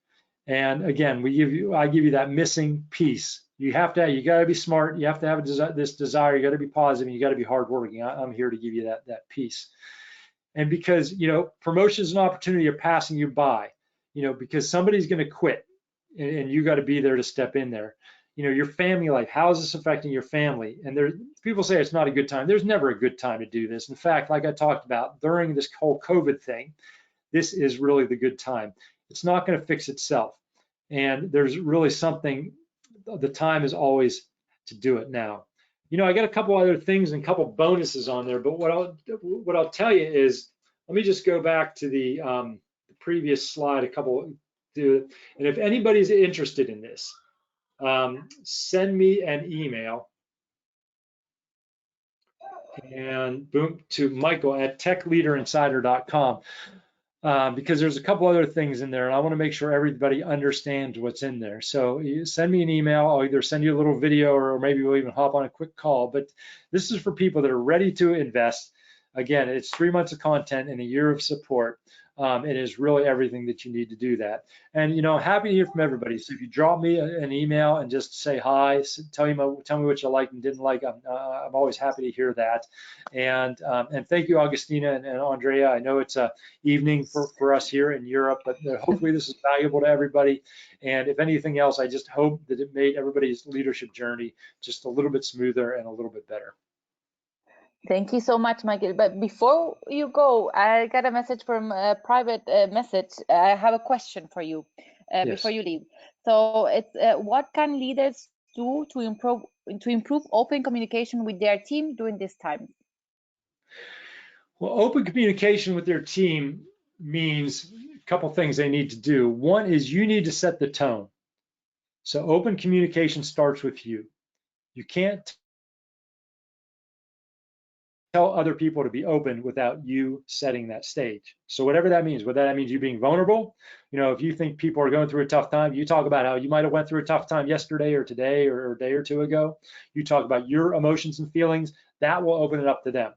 And again, I give you that missing piece. You got to be smart. You have to have this desire. You got to be positive. And you got to be hardworking. I'm here to give you that piece. And because, you know, promotions and opportunity are passing you by, you know, because somebody's going to quit, and you got to be there to step in there. You know, your family life, how is this affecting your family? And people say it's not a good time. There's never a good time to do this. In fact, like I talked about during this whole COVID thing, this is really the good time. It's not going to fix itself. And there's really something, the time is always to do it now. You know, I got a couple other things and a couple bonuses on there, but what I'll tell you is, let me just go back to the previous slide, and if anybody's interested in this, send me an email, and boom, to Michael@techleaderinsider.com. Because there's a couple other things in there, and I want to make sure everybody understands what's in there. So you send me an email. I'll either send you a little video, or maybe we'll even hop on a quick call. But this is for people that are ready to invest. Again, it's 3 months of content and a year of support. It is really everything that you need to do that. And, you know, I'm happy to hear from everybody. So if you drop me an email and just say hi, tell me what you liked and didn't like, I'm always happy to hear that. And thank you, Augustina and Andrea. I know it's evening for us here in Europe, but hopefully this is valuable to everybody. And if anything else, I just hope that it made everybody's leadership journey just a little bit smoother and a little bit better. Thank you so much, Michael. But before you go, I got a message from a private message. I have a question for you Yes. Before you leave. So it's what can leaders do to improve open communication with their team during this time? Well, open communication with their team means a couple things they need to do. One is you need to set the tone. So open communication starts with you. You can't tell other people to be open without you setting that stage. So whatever that means, whether that means you being vulnerable, you know, if you think people are going through a tough time, you talk about how you might have went through a tough time yesterday or today or a day or two ago. You talk about your emotions and feelings. That will open it up to them.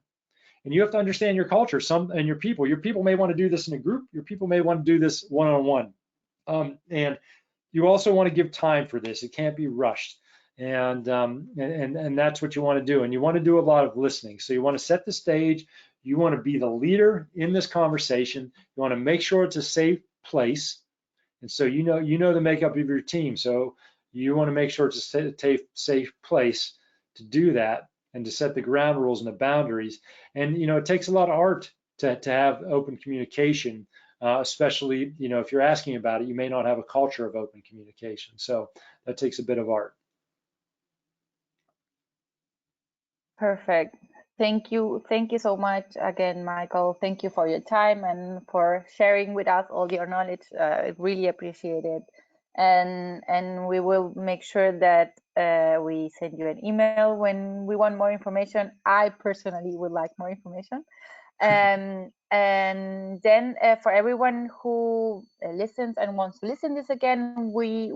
And you have to understand your culture, and your people. Your people may want to do this in a group. Your people may want to do this one-on-one. And you also want to give time for this. It can't be rushed. And that's what you want to do. And you want to do a lot of listening. So you want to set the stage. You want to be the leader in this conversation. You want to make sure it's a safe place. And so you know the makeup of your team. So you want to make sure it's a safe place to do that, and to set the ground rules and the boundaries. And, you know, it takes a lot of art to have open communication especially, if you're asking about it, you may not have a culture of open communication. So that takes a bit of art. Perfect. Thank you. Thank you so much again, Michael. Thank you for your time and for sharing with us all your knowledge. I really appreciate it. And we will make sure that we send you an email when we want more information. I personally would like more information. And then for everyone who listens and wants to listen this again, we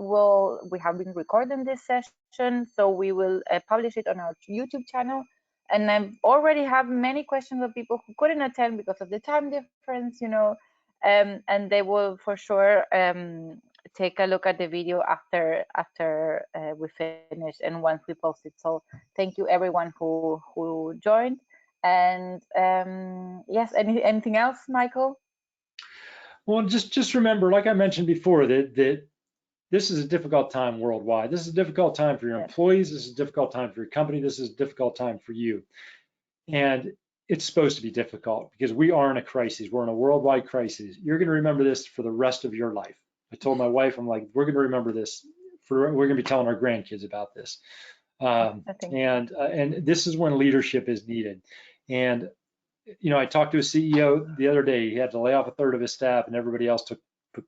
have been recording this session, so we will publish it on our YouTube channel. And I already have many questions of people who couldn't attend because of the time difference, and they will for sure take a look at the video after we finish and once we post it. So thank you everyone who joined. And yes, anything else, Michael? Well, just remember, like I mentioned before, that this is a difficult time worldwide. This is a difficult time for your employees. This is a difficult time for your company. This is a difficult time for you. And it's supposed to be difficult because we are in a crisis. We're in a worldwide crisis. You're going to remember this for the rest of your life. I told my wife, I'm like, we're going to remember this. We're going to be telling our grandkids about this. And this is when leadership is needed. And I talked to a CEO the other day. He had to lay off a third of his staff, and everybody else took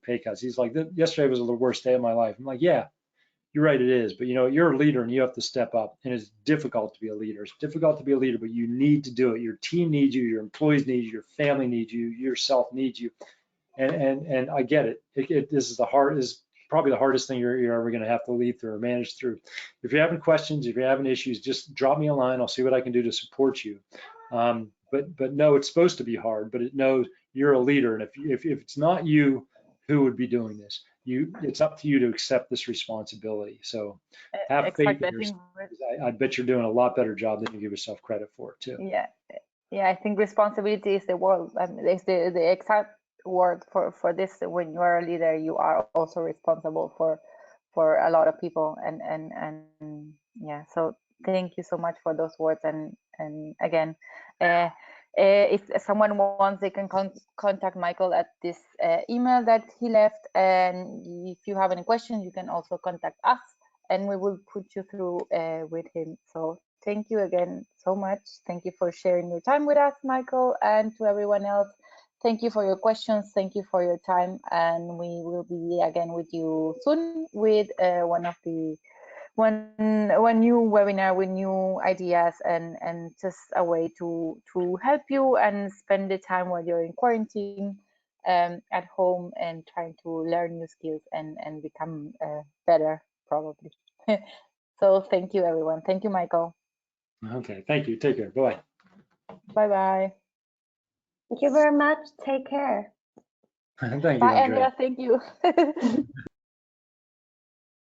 pay cuts. He's like, yesterday was the worst day of my life. I'm like, yeah, you're right, it is. But you're a leader, and you have to step up. And it's difficult to be a leader. It's difficult to be a leader, but you need to do it. Your team needs you. Your employees need you. Your family needs you. Yourself needs you. And I get it. This is probably the hardest thing you're ever going to have to lead through or manage through. If you're having questions, if you're having issues, just drop me a line. I'll see what I can do to support you. But no, it's supposed to be hard, but it knows you're a leader. And if it's not you, who would be doing this? It's up to you to accept this responsibility. So have faith in yourself. I bet you're doing a lot better job than you give yourself credit for too. Yeah, I think responsibility is the word. It's the exact word for this. When you are a leader, you are also responsible for a lot of people. And yeah, so thank you so much for those words. And again, if someone wants, they can contact Michael at this email that he left. And if you have any questions, you can also contact us, and we will put you through with him. So thank you again so much. Thank you for sharing your time with us, Michael, and to everyone else. Thank you for your questions. Thank you for your time. And we will be again with you soon with one new webinar with new ideas and just a way to help you and spend the time while you're in quarantine at home and trying to learn new skills and become better probably. So thank you everyone. Thank you, Michael. Okay, thank you. Take care. Bye. Bye. Thank you very much. Take care. Thank you, Bye, Andrea. Thank you.